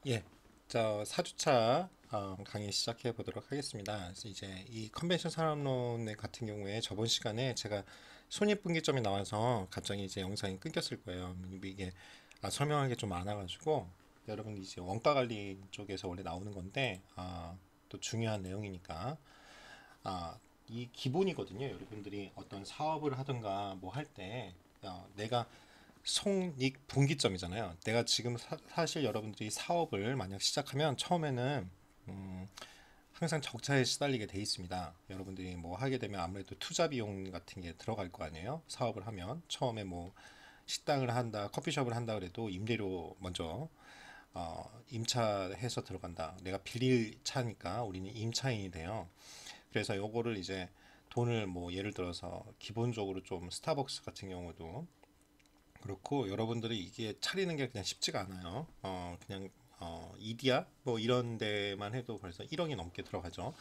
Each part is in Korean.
예, 저 4주차 강의 시작해 보도록 하겠습니다. 그래서 이제 이 컨벤션 산업론 같은 경우에 저번 시간에 제가 손익분기점이 나와서 갑자기 이제 영상이 끊겼을 거예요. 이게 설명할 게 좀 많아가지고 여러분 이제 원가 관리 쪽에서 원래 나오는 건데 또 중요한 내용이니까 이 기본이거든요. 여러분들이 어떤 사업을 하든가 뭐 할 때 내가 손익 분기점이잖아요. 내가 지금 사실 여러분들이 사업을 만약 시작하면 처음에는 음, 항상 적자에 시달리게 돼 있습니다. 여러분들이 뭐 하게 되면 아무래도 투자 비용 같은 게 들어갈 거 아니에요. 사업을 하면 처음에 뭐 식당을 한다, 커피숍을 한다 그래도 임대료 먼저 임차해서 들어간다. 내가 빌릴 차니까 우리는 임차인이 돼요. 그래서 요거를 이제 돈을 뭐 예를 들어서 기본적으로 좀 스타벅스 같은 경우도 그렇고 여러분들이 이게 차리는 게 그냥 쉽지가 않아요. 그냥 이디야 뭐 이런 데만 해도 벌써 1억이 넘게 들어가죠.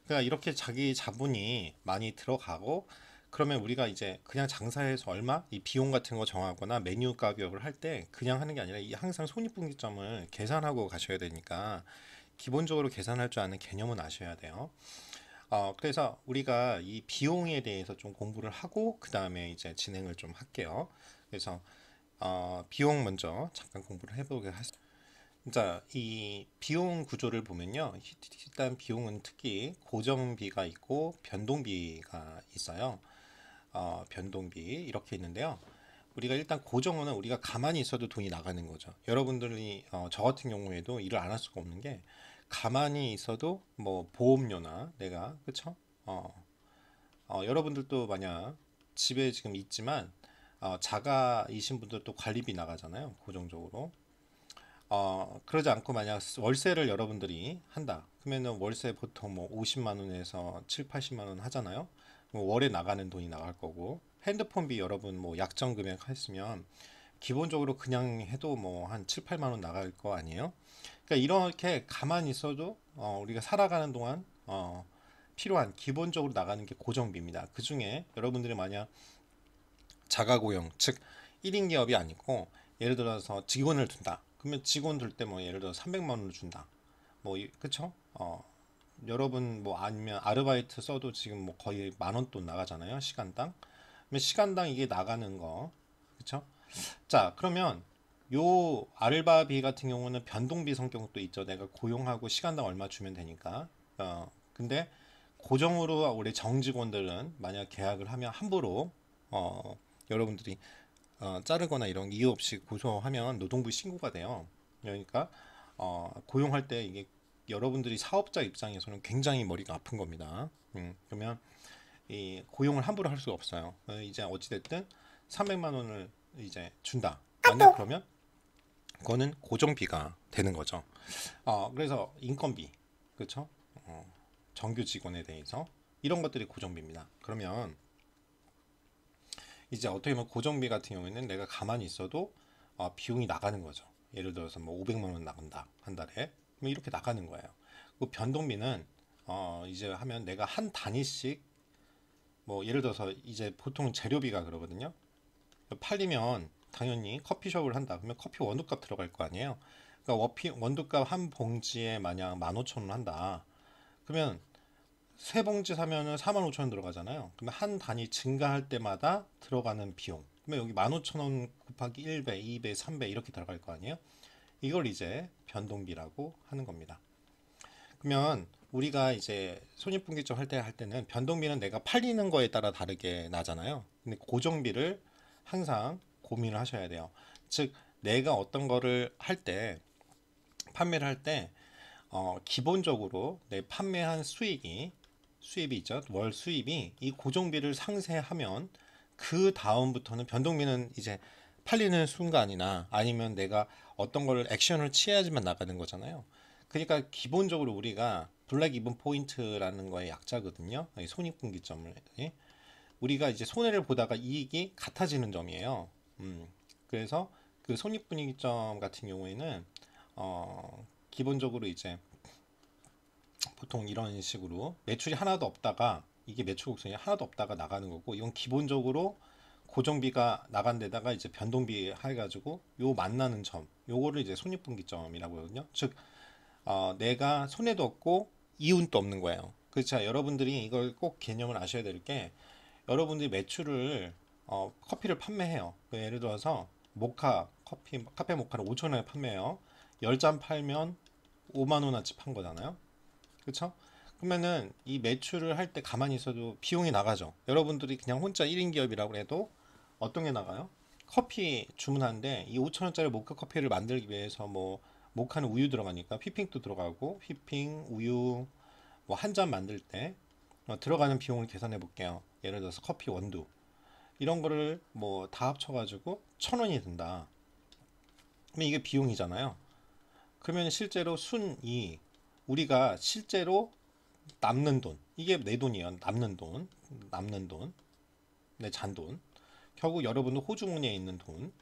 그러니까 이렇게 자기 자본이 많이 들어가고 그러면 우리가 이제 그냥 장사해서 얼마 이 비용 같은 거 정하거나 메뉴 가격을 할 때 그냥 하는 게 아니라 이 항상 손익분기점을 계산하고 가셔야 되니까 기본적으로 계산할 줄 아는 개념은 아셔야 돼요. 그래서 우리가 이 비용에 대해서 좀 공부를 하고 그 다음에 이제 진행을 좀 할게요. 그래서 비용 먼저 잠깐 공부를 해보게 하죠. 자, 이 비용 구조를 보면요. 일단 비용은 특히 고정비가 있고 변동비가 있어요. 변동비 이렇게 있는데요. 우리가 일단 고정은 우리가 가만히 있어도 돈이 나가는 거죠. 여러분들이 저 같은 경우에도 일을 안 할 수가 없는 게 가만히 있어도 뭐 보험료나 내가 그쵸? 여러분들도 만약 집에 지금 있지만 자가이신 분들도 관리비 나가잖아요. 고정적으로. 그러지 않고 만약 월세를 여러분들이 한다. 그러면은 월세 보통 뭐 50만 원에서 7, 80만 원 하잖아요. 뭐 월에 나가는 돈이 나갈 거고 핸드폰비 여러분 뭐 약정 금액 했으면 기본적으로 그냥 해도 뭐 한 7, 8만 원 나갈 거 아니에요? 그러니까 이렇게 가만히 있어도 우리가 살아가는 동안 필요한 기본적으로 나가는 게 고정비입니다. 그 중에 여러분들이 만약 자가고용, 즉 1인 기업이 아니고 예를 들어서 직원을 둔다. 그러면 직원 둘 때 뭐 예를 들어 300만 원을 준다. 뭐 그쵸? 여러분 뭐 아니면 아르바이트 써도 지금 뭐 거의 만 원 돈 나가잖아요. 시간당. 그러면 시간당 이게 나가는 거. 그쵸? 자, 그러면 요 알바비 같은 경우는 변동비 성격도 있죠. 내가 고용하고 시간당 얼마 주면 되니까. 근데 고정으로 우리 정직원들은 만약 계약을 하면 함부로 어, 여러분들이 자르거나 이런 이유 없이 고소하면 노동부 신고가 돼요. 그러니까 고용할 때 이게 여러분들이 사업자 입장에서는 굉장히 머리가 아픈 겁니다. 그러면 이 고용을 함부로 할 수가 없어요. 이제 어찌됐든 300만 원을 이제 준다. 만약 그러면 그거는 고정비가 되는 거죠. 그래서 인건비, 그렇죠? 정규 직원에 대해서 이런 것들이 고정비입니다. 그러면 이제 어떻게 보면 고정비 같은 경우에는 내가 가만히 있어도 비용이 나가는 거죠. 예를 들어서 뭐 500만 원 나간다 한 달에 그럼 이렇게 나가는 거예요. 그 변동비는 이제 하면 내가 한 단위씩 뭐 예를 들어서 이제 보통 재료비가 그러거든요. 팔리면 당연히 커피숍을 한다. 그러면 커피 원두값 들어갈 거 아니에요. 그러니까 원두값 한 봉지에 만약 15,000원 한다. 그러면 세 봉지 사면은 45,000원 들어가잖아요. 그러면 한 단위 증가할 때마다 들어가는 비용. 그러면 여기 15,000원 곱하기 1배, 2배, 3배 이렇게 들어갈 거 아니에요. 이걸 이제 변동비라고 하는 겁니다. 그러면 우리가 이제 손익분기점 할 때는 변동비는 내가 팔리는 거에 따라 다르게 나잖아요. 근데 고정비를 항상 고민을 하셔야 돼요. 즉 내가 어떤 거를 할 때 판매를 할 때 기본적으로 내 판매한 수입이 있죠. 월 수입이 이 고정비를 상쇄하면 그 다음부터는 변동비는 이제 팔리는 순간이나 아니면 내가 어떤 거를 액션을 취해야지만 나가는 거잖아요. 그러니까 기본적으로 우리가 블랙 이븐 포인트라는 거의 약자거든요. 이 손익분기점을 우리가 이제 손해를 보다가 이익이 같아지는 점이에요. 그래서 그 손익분기점 같은 경우에는 기본적으로 이제 보통 이런 식으로 매출이 하나도 없다가 이게 매출 곡선이 하나도 없다가 나가는 거고 이건 기본적으로 고정비가 나간 데다가 이제 변동비 해가지고 요 만나는 점, 요거를 이제 손익분기점이라고 하거든요. 즉, 내가 손해도 없고 이윤도 없는 거예요. 그렇죠. 여러분들이 이걸 꼭 개념을 아셔야 될 게, 여러분들이 매출을 커피를 판매해요. 예를 들어서 모카 커피 카페 모카를 5천 원에 판매해요. 10잔 팔면 5만 원어치 판 거잖아요. 그렇죠? 그러면은 이 매출을 할 때 가만히 있어도 비용이 나가죠. 여러분들이 그냥 혼자 1인 기업이라고 해도 어떤 게 나가요? 커피 주문하는데 이 5천 원짜리 모카 커피를 만들기 위해서 뭐 모카는 우유 들어가니까 휘핑도 들어가고 휘핑, 우유 뭐 한 잔 만들 때 들어가는 비용을 계산해 볼게요. 예를 들어서 커피 원두 이런 거를 뭐 다 합쳐가지고 1,000원이 든다. 그러면 이게 비용이잖아요. 그러면 실제로 순이 우리가 실제로 남는 돈 이게 내 돈이에요. 남는 돈 내 잔돈. 결국 여러분도 호주머니에 있는 돈,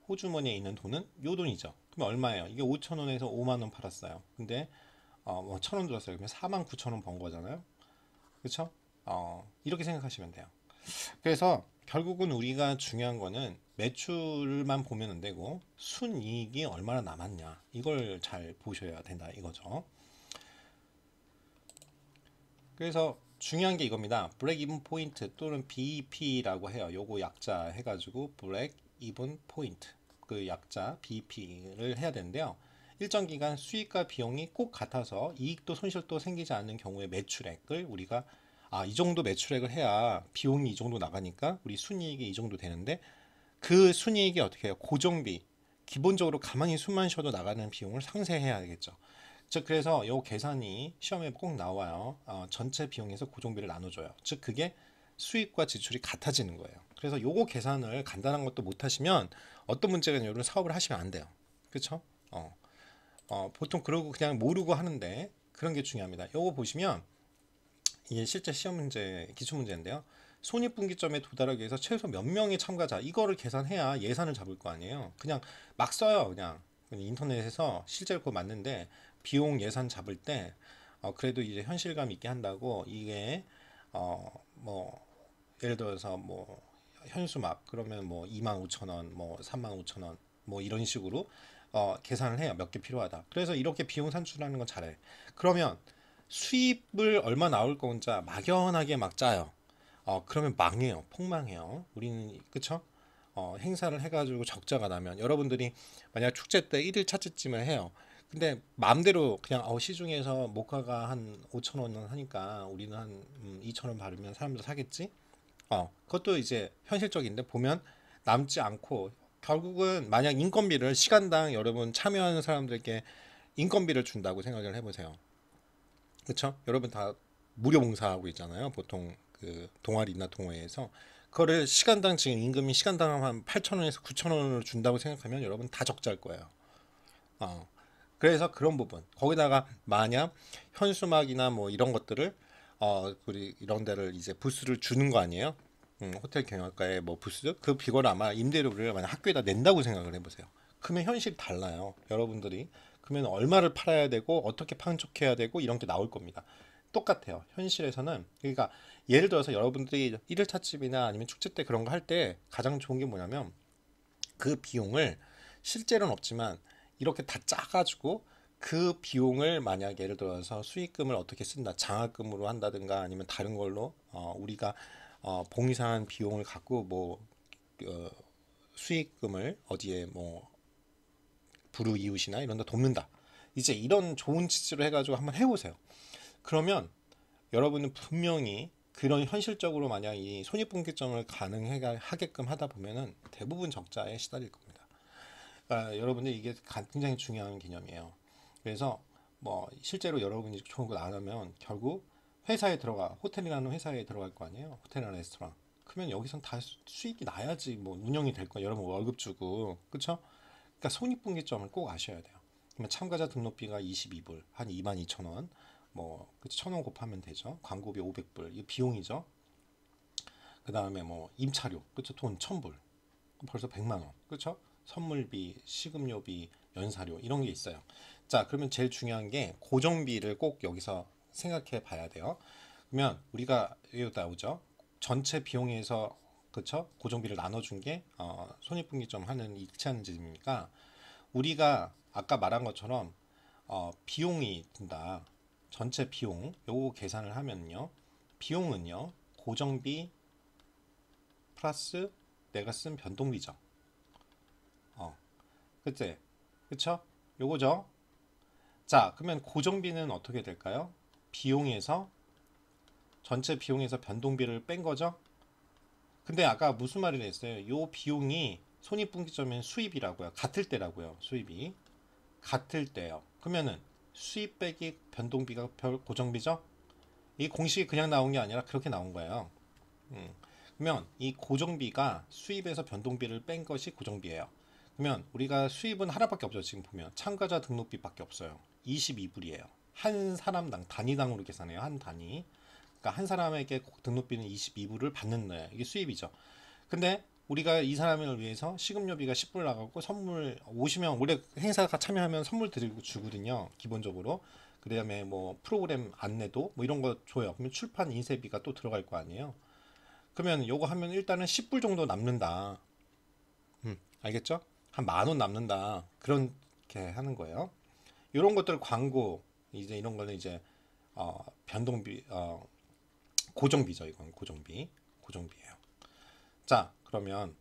호주머니에 있는 돈은 요 돈이죠. 그럼 얼마예요? 이게 5천 원에서 5만 원 팔았어요. 근데 뭐 1,000원 들었어요. 그러면 4만 9천 원 번 거잖아요. 그렇죠? 이렇게 생각하시면 돼요. 그래서 결국은 우리가 중요한 거는 매출만 보면 안 되고 순이익이 얼마나 남았냐 이걸 잘 보셔야 된다 이거죠. 그래서 중요한 게 이겁니다. 브레이크 이븐 포인트 또는 BEP라고 해요. 요거 약자 해가지고 브레이크 이븐 포인트 그 약자 BEP를 해야 되는데요. 일정 기간 수익과 비용이 꼭 같아서 이익도 손실도 생기지 않는 경우에 매출액을 우리가 이 정도 매출액을 해야 비용이 이 정도 나가니까 우리 순이익이 이 정도 되는데 그 순이익이 어떻게 해요? 고정비 기본적으로 가만히 숨만 쉬어도 나가는 비용을 상쇄해야 되겠죠. 즉 그래서 이 계산이 시험에 꼭 나와요. 전체 비용에서 고정비를 나눠줘요. 즉 그게 수익과 지출이 같아지는 거예요. 그래서 요거 계산을 간단한 것도 못 하시면 어떤 문제가 있냐면 사업을 하시면 안 돼요. 그렇죠? 보통 그러고 그냥 모르고 하는데 그런 게 중요합니다. 요거 보시면 이게 실제 시험 문제, 기출 문제인데요. 손익분기점에 도달하기 위해서 최소 몇 명의 참가자 이거를 계산해야 예산을 잡을 거 아니에요. 그냥 막 써요. 그냥 인터넷에서 실제로 그거 맞는데 비용 예산 잡을 때 그래도 이제 현실감 있게 한다고 이게 뭐 예를 들어서 뭐 현수막 그러면 뭐 2만 5천 원, 뭐 3만 5천 원, 뭐 이런 식으로 계산을 해요. 몇 개 필요하다. 그래서 이렇게 비용 산출하는 건 잘해. 그러면 수입을 얼마 나올 거 혼자 막연하게 막 짜요. 그러면 망해요. 폭망해요. 우리는 그쵸? 행사를 해가지고 적자가 나면 여러분들이 만약 축제 때 1일 차트쯤을 해요. 근데 마음대로 그냥 시중에서 모카가 한 5천 원 하니까 우리는 한 2천 원 바르면 사람들 사겠지? 그것도 이제 현실적인데 보면 남지 않고 결국은 만약 인건비를 시간당 여러분 참여하는 사람들께 인건비를 준다고 생각을 해보세요. 그렇죠? 여러분 다 무료 봉사하고 있잖아요. 보통 그 동아리나 동호회에서 그거를 시간당 지금 임금이 시간당 한 8천 원에서 9천 원을 준다고 생각하면 여러분 다 적자일 거예요. 어. 그래서 그런 부분 거기다가 만약 현수막이나 뭐 이런 것들을 우리 이런 데를 이제 부스를 주는 거 아니에요? 호텔 경영학과에 뭐 부스 그 비거를 아마 임대료를 만약 학교에다 낸다고 생각을 해보세요. 그러면 현실이 달라요. 여러분들이 그러면 얼마를 팔아야 되고 어떻게 판촉해야 되고 이런 게 나올 겁니다. 똑같아요. 현실에서는 그러니까 예를 들어서 여러분들이 1일 차집이나 아니면 축제 때 그런 거 할 때 가장 좋은 게 뭐냐면 그 비용을 실제로는 없지만 이렇게 다 짜가지고 그 비용을 만약 예를 들어서 수익금을 어떻게 쓴다 장학금으로 한다든가 아니면 다른 걸로 우리가 봉사한 비용을 갖고 뭐 어, 수익금을 어디에 뭐 불우이웃이나 이런 데 돕는다 이제 이런 좋은 취지로 해가지고 한번 해보세요. 그러면 여러분은 분명히 그런 현실적으로 만약 이 손익분기점을 가능하게끔 하다 보면은 대부분 적자에 시달릴 겁니다. 여러분들 이게 굉장히 중요한 개념이에요. 그래서 뭐 실제로 여러분이 좋은 거 안 하면 결국 회사에 들어가 호텔이라는 회사에 들어갈 거 아니에요. 호텔이나 레스토랑. 그러면 여기선 다 수익이 나야지 뭐 운영이 될 거예요. 여러분 월급 주고 그렇죠? 그러니까 손익분기점을 꼭 아셔야 돼요. 그러면 참가자 등록비가 22불 한 22,000원 뭐 1,000원 곱하면 되죠. 광고비 500불 이 비용이죠. 그 다음에 뭐 임차료 그렇죠. 돈 1,000불 벌써 100만 원 그렇죠. 선물비 식음료비 연사료 이런 게 있어요. 자 그러면 제일 중요한 게 고정비를 꼭 여기서 생각해 봐야 돼요. 그러면 우리가 여기 나오죠. 전체 비용에서 그쵸? 고정비를 나눠준 게 손익분기점 하는 일치하는 지점이니까 우리가 아까 말한 것처럼 비용이 든다. 전체 비용 요거 계산을 하면요. 비용은요. 고정비 플러스 내가 쓴 변동비죠. 그때 그쵸? 요거죠. 자, 그러면 고정비는 어떻게 될까요? 비용에서 전체 비용에서 변동비를 뺀 거죠. 근데 아까 무슨 말을 했어요? 요 비용이 손익분기점엔 수입이라고요. 같을 때라고요. 수입이 같을 때요. 그러면은 수입 빼기 변동비가 고정비죠. 이 공식이 그냥 나온 게 아니라 그렇게 나온 거예요. 그러면 이 고정비가 수입에서 변동비를 뺀 것이 고정비예요. 그러면 우리가 수입은 하나밖에 없죠. 지금 보면 참가자 등록비밖에 없어요. 22불이에요. 한 사람당 단위당으로 계산해요. 한 단위. 그러니까 한 사람에게 등록비는 22불을 받는 거예요. 이게 수입이죠. 근데 우리가 이 사람을 위해서 식음료비가 10불 나가고 선물 오시면 원래 행사가 참여하면 선물 드리고 주거든요. 기본적으로. 그다음에 뭐 프로그램 안내도 뭐 이런 거 줘요. 그러면 출판 인쇄비가 또 들어갈 거 아니에요. 그러면 요거 하면 일단은 10불 정도 남는다. 알겠죠? 한 10,000원 남는다. 그렇게 하는 거예요. 이런 것들 광고 이제 이런 거는 이제 변동비 고정비죠. 이건 고정비예요. 자, 그러면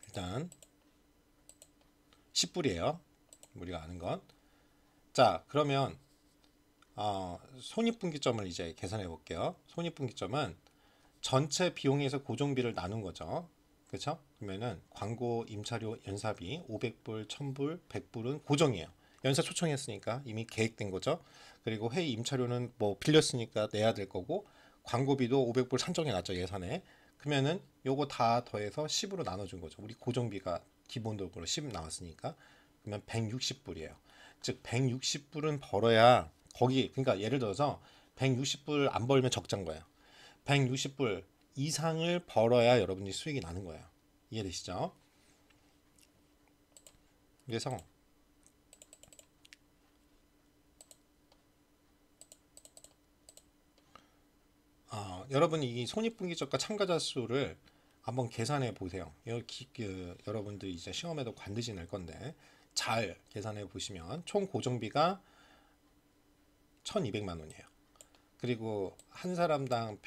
일단 10불이에요. 우리가 아는 건. 자, 그러면 손익분기점을 이제 계산해 볼게요. 손익분기점은 전체 비용에서 고정비를 나눈 거죠. 그렇죠? 그러면은 광고, 임차료, 연사비 500불, 1000불, 100불은 고정이에요. 연사 초청했으니까 이미 계획된 거죠. 그리고 회의 임차료는 뭐 빌렸으니까 내야 될 거고 광고비도 500불 산정해 놨죠, 예산에. 그러면은 요거 다 더해서 10으로 나눠준 거죠. 우리 고정비가 기본적으로 10 나왔으니까. 그러면 160불이에요. 즉 160불은 벌어야 거기 그러니까 예를 들어서 160불 안 벌면 적자인 거예요. 160불 이상을 벌어야 여러분이 수익이 나는 거예요. 이해되시죠? 그래서 여러분이 이 손익분기점과 참가자 수를 한번 계산해 보세요. 여러분들이 이제 시험에도 반드시 낼 건데 잘 계산해 보시면 총 고정비가 1,200만 원이에요. 그리고 한 사람당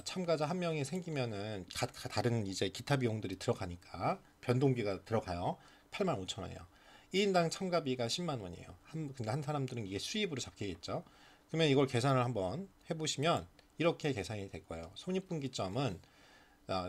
참가자 한 명이 생기면은 다른 이제 기타 비용들이 들어가니까 변동비가 들어가요. 85,000원이에요. 1인당 참가비가 10만 원이에요. 근데 한 사람들은 이게 수입으로 잡히겠죠. 그러면 이걸 계산을 한번 해보시면 이렇게 계산이 될 거예요. 손익분기점은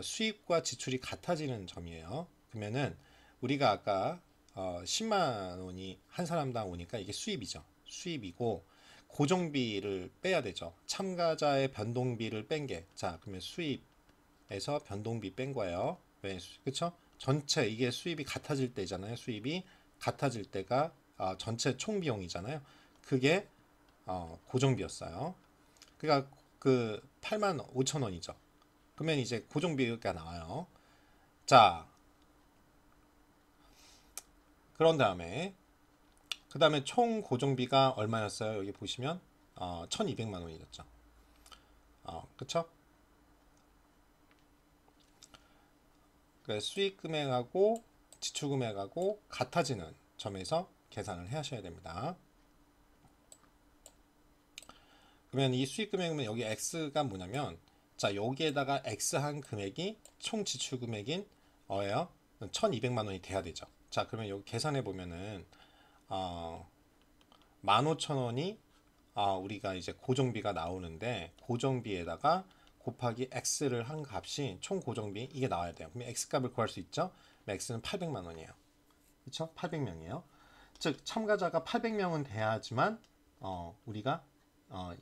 수입과 지출이 같아지는 점이에요. 그러면은 우리가 아까 10만 원이 한 사람당 오니까 이게 수입이죠. 수입이고 고정비를 빼야 되죠. 참가자의 변동비를 뺀 게. 자, 그러면 수입에서 변동비 뺀 거예요. 왜? 그쵸? 전체 이게 수입이 같아질 때잖아요. 수입이 같아질 때가 전체 총 비용이잖아요. 그게 고정비였어요. 그러니까 그 85,000원이죠. 그러면 이제 고정비가 나와요. 자, 그런 다음에 그 다음에 총 고정비가 얼마였어요? 여기 보시면 1,200만 원이었죠. 그쵸? 수익 금액하고 지출 금액하고 같아지는 점에서 계산을 하셔야 됩니다. 그러면 이 수익 금액은 여기 X가 뭐냐면 자, 여기에다가 X 한 금액이 총 지출 금액인 1,200만 원이 돼야 되죠. 자, 그러면 여기 계산해 보면은 15,000원이 우리가 이제 고정비가 나오는데 고정비에다가 곱하기 x를 한 값이 총 고정비 이게 나와야 돼요. 그럼 x 값을 구할 수 있죠? x는 800만 원이에요. 그렇죠? 800명이에요. 즉 참가자가 800명은 돼야지만 우리가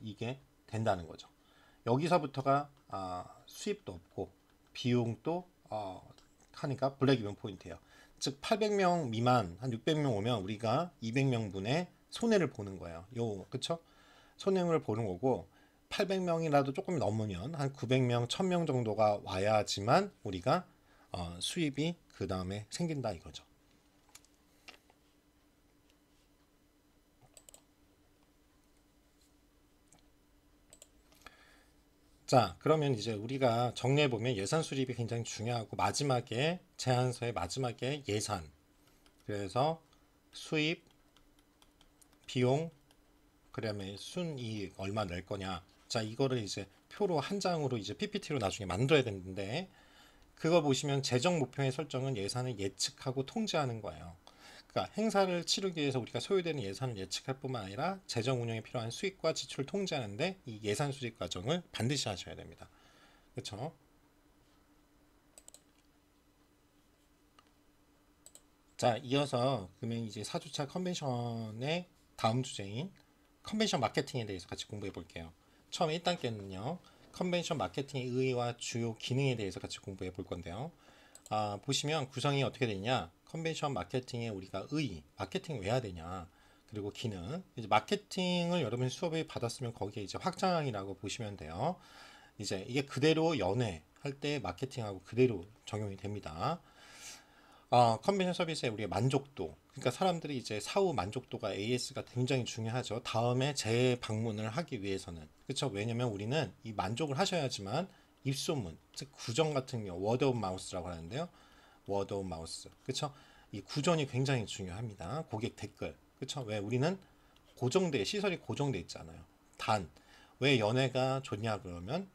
이게 된다는 거죠. 여기서부터가 수입도 없고 비용도 하니까 블랙 이벤 포인트예요. 즉 800명 미만 한 600명 오면 우리가 200명분의 손해를 보는 거예요. 그쵸? 손해를 보는 거고 800명이라도 조금 넘으면 한 900명, 1000명 정도가 와야지만 우리가 수입이 그 다음에 생긴다 이거죠. 자, 그러면 이제 우리가 정리해 보면 예산 수립이 굉장히 중요하고 마지막에 제안서의 마지막에 예산. 그래서 수입, 비용, 그다음에 순이익 얼마 낼 거냐. 자, 이거를 이제 표로 한 장으로 이제 PPT로 나중에 만들어야 되는데 그거 보시면 재정 목표의 설정은 예산을 예측하고 통제하는 거예요. 그러니까 행사를 치르기 위해서 우리가 소요되는 예산을 예측할 뿐만 아니라 재정 운영에 필요한 수익과 지출을 통제하는데 이 예산 수립 과정을 반드시 하셔야 됩니다. 그렇죠? 자, 이어서 그러면 이제 4주차 컨벤션의 다음 주제인 컨벤션 마케팅에 대해서 같이 공부해 볼게요. 처음 1단계는요. 컨벤션 마케팅의 의의와 주요 기능에 대해서 같이 공부해 볼 건데요. 보시면 구성이 어떻게 되냐? 컨벤션 마케팅의 우리가 의의, 마케팅 왜 해야 되냐? 그리고 기능. 이제 마케팅을 여러분 수업에 받았으면 거기에 이제 확장이라고 보시면 돼요. 이제 이게 그대로 연애 할 때 마케팅하고 그대로 적용이 됩니다. 컨벤션 서비스의 우리의 만족도. 그러니까 사람들이 이제 사후 만족도가 AS가 굉장히 중요하죠. 다음에 재방문을 하기 위해서는. 그렇죠? 왜냐면 우리는 이 만족을 하셔야지만 입소문, 즉 구정 같은 경우 워드 오브 마우스라고 하는데요. 워드 오브 마우스. 그렇죠? 이 구전이 굉장히 중요합니다. 고객 댓글. 그렇죠? 왜 우리는 시설이 고정돼 있잖아요. 단, 왜 연애가 좋냐 그러면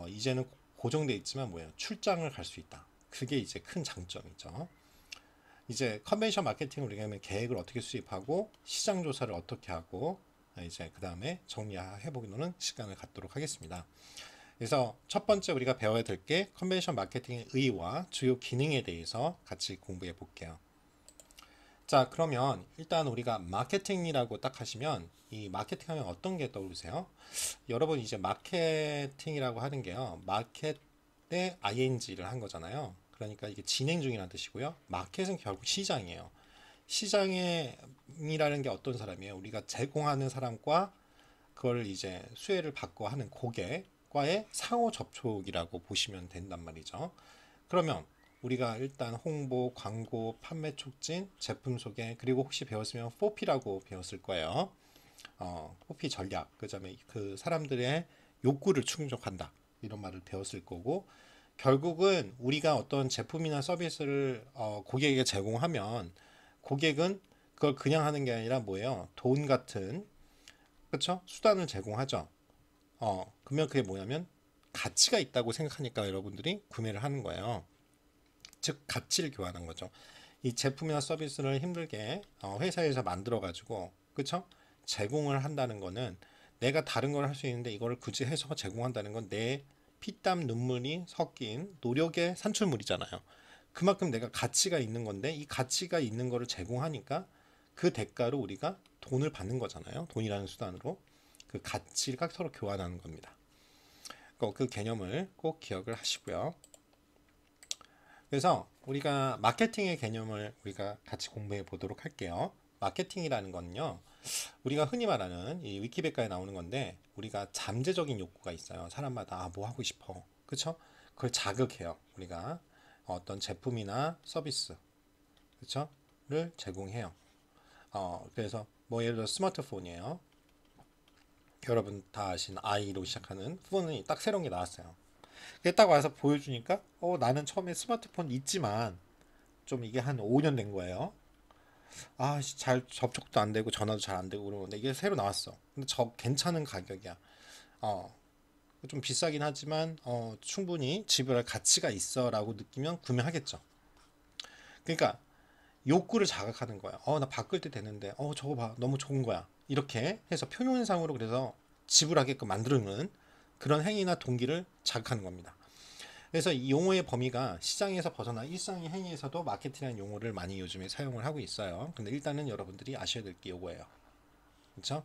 이제는 고정돼 있지만 뭐예요? 출장을 갈 수 있다. 그게 이제 큰 장점이죠. 이제 컨벤션 마케팅을 우리가 하면 계획을 어떻게 수립하고 시장 조사를 어떻게 하고 이제 그 다음에 정리해 보기로는 시간을 갖도록 하겠습니다. 그래서 첫 번째 우리가 배워야 될 게 컨벤션 마케팅의 의의와 주요 기능에 대해서 같이 공부해 볼게요. 자, 그러면 일단 우리가 마케팅이라고 딱 하시면 이 마케팅 하면 어떤 게 떠오르세요? 여러분 이제 마케팅이라고 하는 게요. 마켓에 ing를 한 거잖아요. 그러니까 이게 진행 중이라는 뜻이고요. 마켓은 결국 시장이에요. 시장이라는 게 어떤 사람이에요? 우리가 제공하는 사람과 그걸 이제 수혜를 받고 하는 고객과의 상호 접촉이라고 보시면 된단 말이죠. 그러면 우리가 일단 홍보, 광고, 판매 촉진, 제품 소개, 그리고 혹시 배웠으면 4P라고 배웠을 거예요. 4P 전략, 그다음에 그 사람들의 욕구를 충족한다. 이런 말을 배웠을 거고, 결국은 우리가 어떤 제품이나 서비스를 고객에게 제공하면 고객은 그걸 그냥 하는 게 아니라 뭐예요? 돈 같은, 그쵸? 수단을 제공하죠. 그러면 그게 뭐냐면 가치가 있다고 생각하니까 여러분들이 구매를 하는 거예요. 즉 가치를 교환한 거죠. 이 제품이나 서비스를 힘들게 회사에서 만들어 가지고 그쵸? 제공을 한다는 거는 내가 다른 걸 할 수 있는데 이걸 굳이 해서 제공한다는 건 내 피땀 눈물이 섞인 노력의 산출물이잖아요. 그만큼 내가 가치가 있는 건데 이 가치가 있는 거를 제공하니까 그 대가로 우리가 돈을 받는 거잖아요. 돈이라는 수단으로 그 가치가 서로 교환하는 겁니다. 그 개념을 꼭 기억을 하시고요. 그래서 우리가 마케팅의 개념을 우리가 같이 공부해 보도록 할게요. 마케팅이라는 건요. 우리가 흔히 말하는 이 위키백과에 나오는 건데 우리가 잠재적인 욕구가 있어요. 사람마다 뭐 하고 싶어. 그렇죠? 그걸 자극해요. 우리가 어떤 제품이나 서비스 그렇죠?를 제공해요. 그래서 뭐 예를 들어 스마트폰이에요. 여러분 다 아시는 I로 시작하는 폰이 딱 새로운 게 나왔어요. 그게 딱 와서 보여주니까 나는 처음에 스마트폰 있지만 좀 이게 한 5년 된 거예요. 잘 접촉도 안 되고 전화도 잘 안 되고 그러는데 이게 새로 나왔어. 근데 저 괜찮은 가격이야. 어, 좀 비싸긴 하지만 충분히 지불할 가치가 있어라고 느끼면 구매하겠죠. 그러니까 욕구를 자극하는 거야. 나 바꿀 때 되는데 저거 봐. 너무 좋은 거야. 이렇게 해서 표면상으로 그래서 지불하게끔 만드는 그런 행위나 동기를 자극하는 겁니다. 그래서 이 용어의 범위가 시장에서 벗어나 일상의 행위에서도 마케팅이라는 용어를 많이 요즘에 사용을 하고 있어요. 근데 일단은 여러분들이 아셔야 될 게 이거예요. 그렇죠?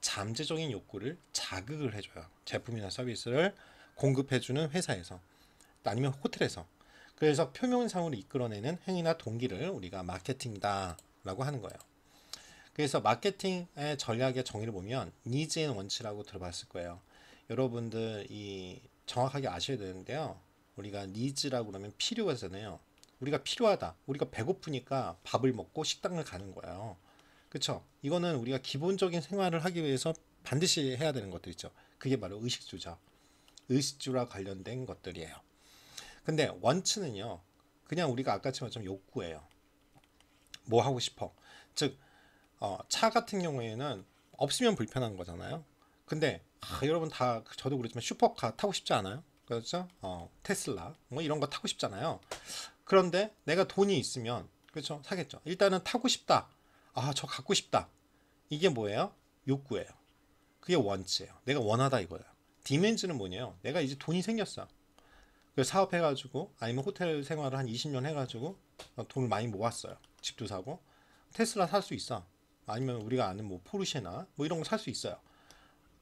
잠재적인 욕구를 자극을 해줘요. 제품이나 서비스를 공급해주는 회사에서 아니면 호텔에서. 그래서 표면상으로 이끌어내는 행위나 동기를 우리가 마케팅이다라고 하는 거예요. 그래서 마케팅의 전략의 정의를 보면 니즈 앤 원치라고 들어봤을 거예요. 여러분들 이 정확하게 아셔야 되는데요. 우리가 니즈라고 그러면 필요하잖아요. 우리가 필요하다. 우리가 배고프니까 밥을 먹고 식당을 가는 거예요. 그렇죠? 이거는 우리가 기본적인 생활을 하기 위해서 반드시 해야 되는 것들 있죠. 그게 바로 의식주죠. 의식주와 관련된 것들이에요. 근데 원츠는요, 그냥 우리가 아까처럼 좀 욕구예요. 뭐 하고 싶어. 즉, 차 같은 경우에는 없으면 불편한 거잖아요. 근데 여러분 다 저도 그렇지만 슈퍼카 타고 싶지 않아요? 그렇죠? 테슬라 뭐 이런 거 타고 싶잖아요. 그런데 내가 돈이 있으면 그렇죠? 사겠죠. 일단은 타고 싶다. 아, 저 갖고 싶다. 이게 뭐예요? 욕구예요. 그게 원츠예요. 내가 원하다 이거예요. 디맨즈는 뭐냐요? 내가 이제 돈이 생겼어. 그래서 사업해가지고 아니면 호텔 생활을 한 20년 해가지고 돈을 많이 모았어요. 집도 사고 테슬라 살 수 있어. 아니면 우리가 아는 뭐 포르쉐나 뭐 이런 거 살 수 있어요.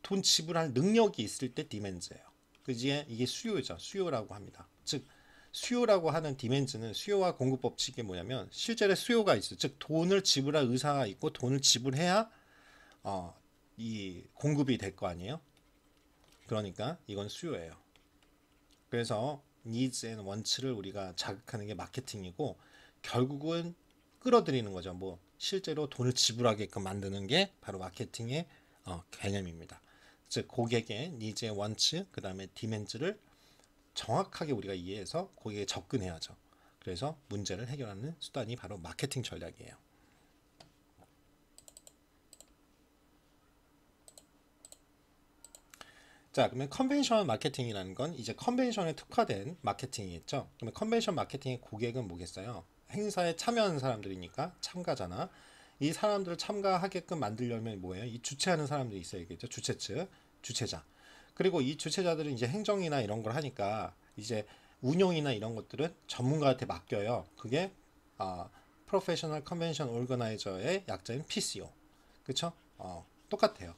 돈 지불할 능력이 있을 때 디맨즈예요. 그지에 이게 수요죠. 수요라고 합니다. 즉 수요라고 하는 디맨즈는 수요와 공급 법칙이 뭐냐면 실제로 수요가 있어. 즉 돈을 지불할 의사가 있고 돈을 지불해야 이 공급이 될 거 아니에요. 그러니까 이건 수요예요. 그래서 needs and wants를 우리가 자극하는 게 마케팅이고 결국은 끌어들이는 거죠. 뭐 실제로 돈을 지불하게끔 만드는 게 바로 마케팅의 개념입니다. 즉 고객의 needs and wants 그 다음에 demands를 정확하게 우리가 이해해서 고객에 접근해야죠. 그래서 문제를 해결하는 수단이 바로 마케팅 전략이에요. 자, 그러면 컨벤션 마케팅이라는 건 이제 컨벤션에 특화된 마케팅이겠죠. 그러면 컨벤션 마케팅의 고객은 뭐겠어요? 행사에 참여하는 사람들이니까 참가자나 이 사람들을 참가하게끔 만들려면 뭐예요? 이 주최하는 사람들이 있어야겠죠. 주최 측, 주최자. 그리고 이 주최자들은 이제 행정이나 이런 걸 하니까 이제 운영이나 이런 것들은 전문가한테 맡겨요. 그게 프로페셔널 컨벤션 오르거나이저의 약자인 PCO. 그렇죠? 똑같아요.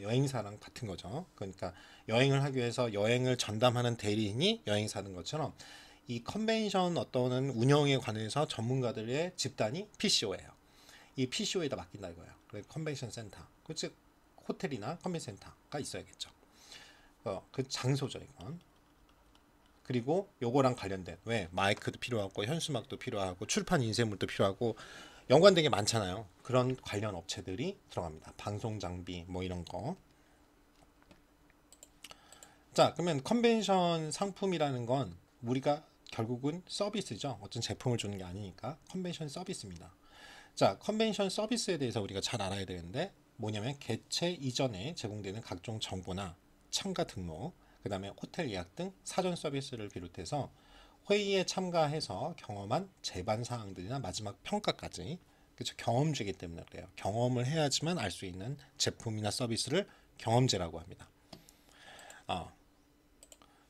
여행사랑 같은 거죠. 그러니까 여행을 하기 위해서 여행을 전담하는 대리인이 여행사는 것처럼 이 컨벤션 어떤 운영에 관해서 전문가들의 집단이 PCO예요. 이 PCO에다 맡긴다 이거예요. 컨벤션 센터, 즉 호텔이나 컨벤션 센터가 있어야겠죠. 그 장소죠 이건. 그리고 요거랑 관련된 왜 마이크도 필요하고 현수막도 필요하고 출판 인쇄물도 필요하고 연관된 게 많잖아요. 그런 관련 업체들이 들어갑니다. 방송 장비 뭐 이런 거. 자, 그러면 컨벤션 상품이라는 건 우리가 결국은 서비스죠. 어떤 제품을 주는 게 아니니까 컨벤션 서비스입니다. 자, 컨벤션 서비스에 대해서 우리가 잘 알아야 되는데 뭐냐면 개최 이전에 제공되는 각종 정보나 참가 등록, 그 다음에 호텔 예약 등 사전 서비스를 비롯해서 회의에 참가해서 경험한 제반 사항들이나 마지막 평가까지 그렇죠. 경험주이기 때문에 그래요. 경험을 해야지만 알 수 있는 제품이나 서비스를 경험제라고 합니다.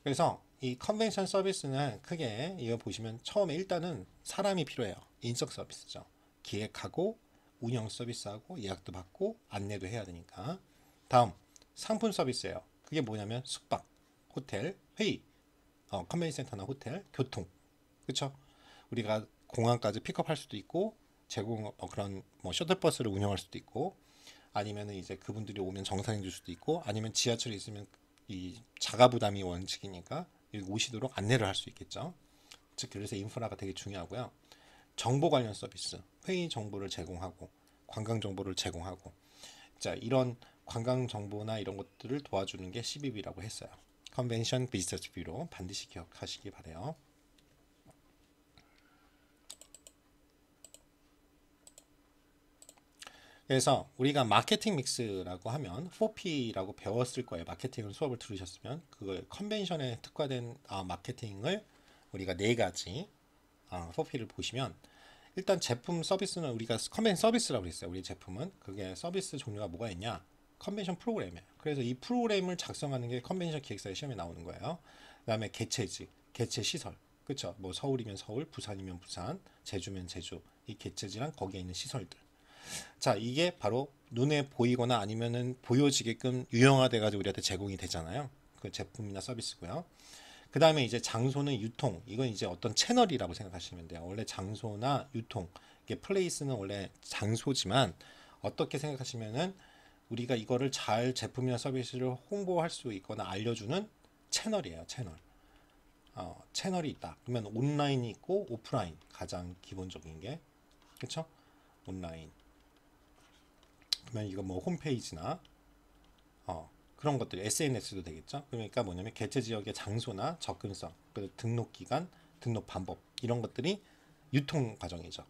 그래서 이 컨벤션 서비스는 크게 이거 보시면 처음에 일단은 사람이 필요해요. 인적 서비스죠. 기획하고 운영 서비스하고 예약도 받고 안내도 해야 되니까. 다음 상품 서비스예요. 그게 뭐냐면 숙박, 호텔, 회의, 컨벤션 센터나 호텔, 교통. 그렇죠? 우리가 공항까지 픽업할 수도 있고 제공 그런 뭐 셔틀버스를 운영할 수도 있고 아니면은 이제 그분들이 오면 정산해 줄 수도 있고 아니면 지하철에 있으면 이 자가 부담이 원칙이니까 오시도록 안내를 할 수 있겠죠. 즉 그래서 인프라가 되게 중요하고요. 정보 관련 서비스, 회의 정보를 제공하고 관광 정보를 제공하고 자 이런 관광 정보나 이런 것들을 도와주는 게 CBB라고 했어요. 컨벤션 비즈니스 뷰로 반드시 기억하시기 바래요. 그래서 우리가 마케팅 믹스라고 하면 4P라고 배웠을 거예요. 마케팅을 수업을 들으셨으면 그걸 컨벤션에 특화된 마케팅을 우리가 네 가지 4P를 보시면 일단 제품 서비스는 우리가 컨벤션 서비스라고 했어요. 우리 제품은 그게 서비스 종류가 뭐가 있냐? 컨벤션 프로그램이에요. 그래서 이 프로그램을 작성하는 게 컨벤션 기획사의 시험에 나오는 거예요. 그다음에 개최지, 개최 시설, 그렇죠? 뭐 서울이면 서울, 부산이면 부산, 제주면 제주, 이 개최지랑 거기에 있는 시설들. 자, 이게 바로 눈에 보이거나 아니면은 보여지게끔 유형화돼 가지고 우리한테 제공이 되잖아요. 그 제품이나 서비스고요. 그 다음에 이제 장소는 유통. 이건 이제 어떤 채널이라고 생각하시면 돼요. 원래 장소나 유통. 이게 플레이스는 원래 장소지만 어떻게 생각하시면은 우리가 이거를 잘 제품이나 서비스를 홍보할 수 있거나 알려주는 채널이에요. 채널. 채널이 있다. 그러면 온라인이 있고 오프라인 가장 기본적인 게 그렇죠? 온라인. 그러면 이거 뭐 홈페이지나 그런 것들 SNS도 되겠죠. 그러니까 뭐냐면 개체 지역의 장소나 접근성, 그리고 등록 기간, 등록 방법 이런 것들이 유통 과정이죠.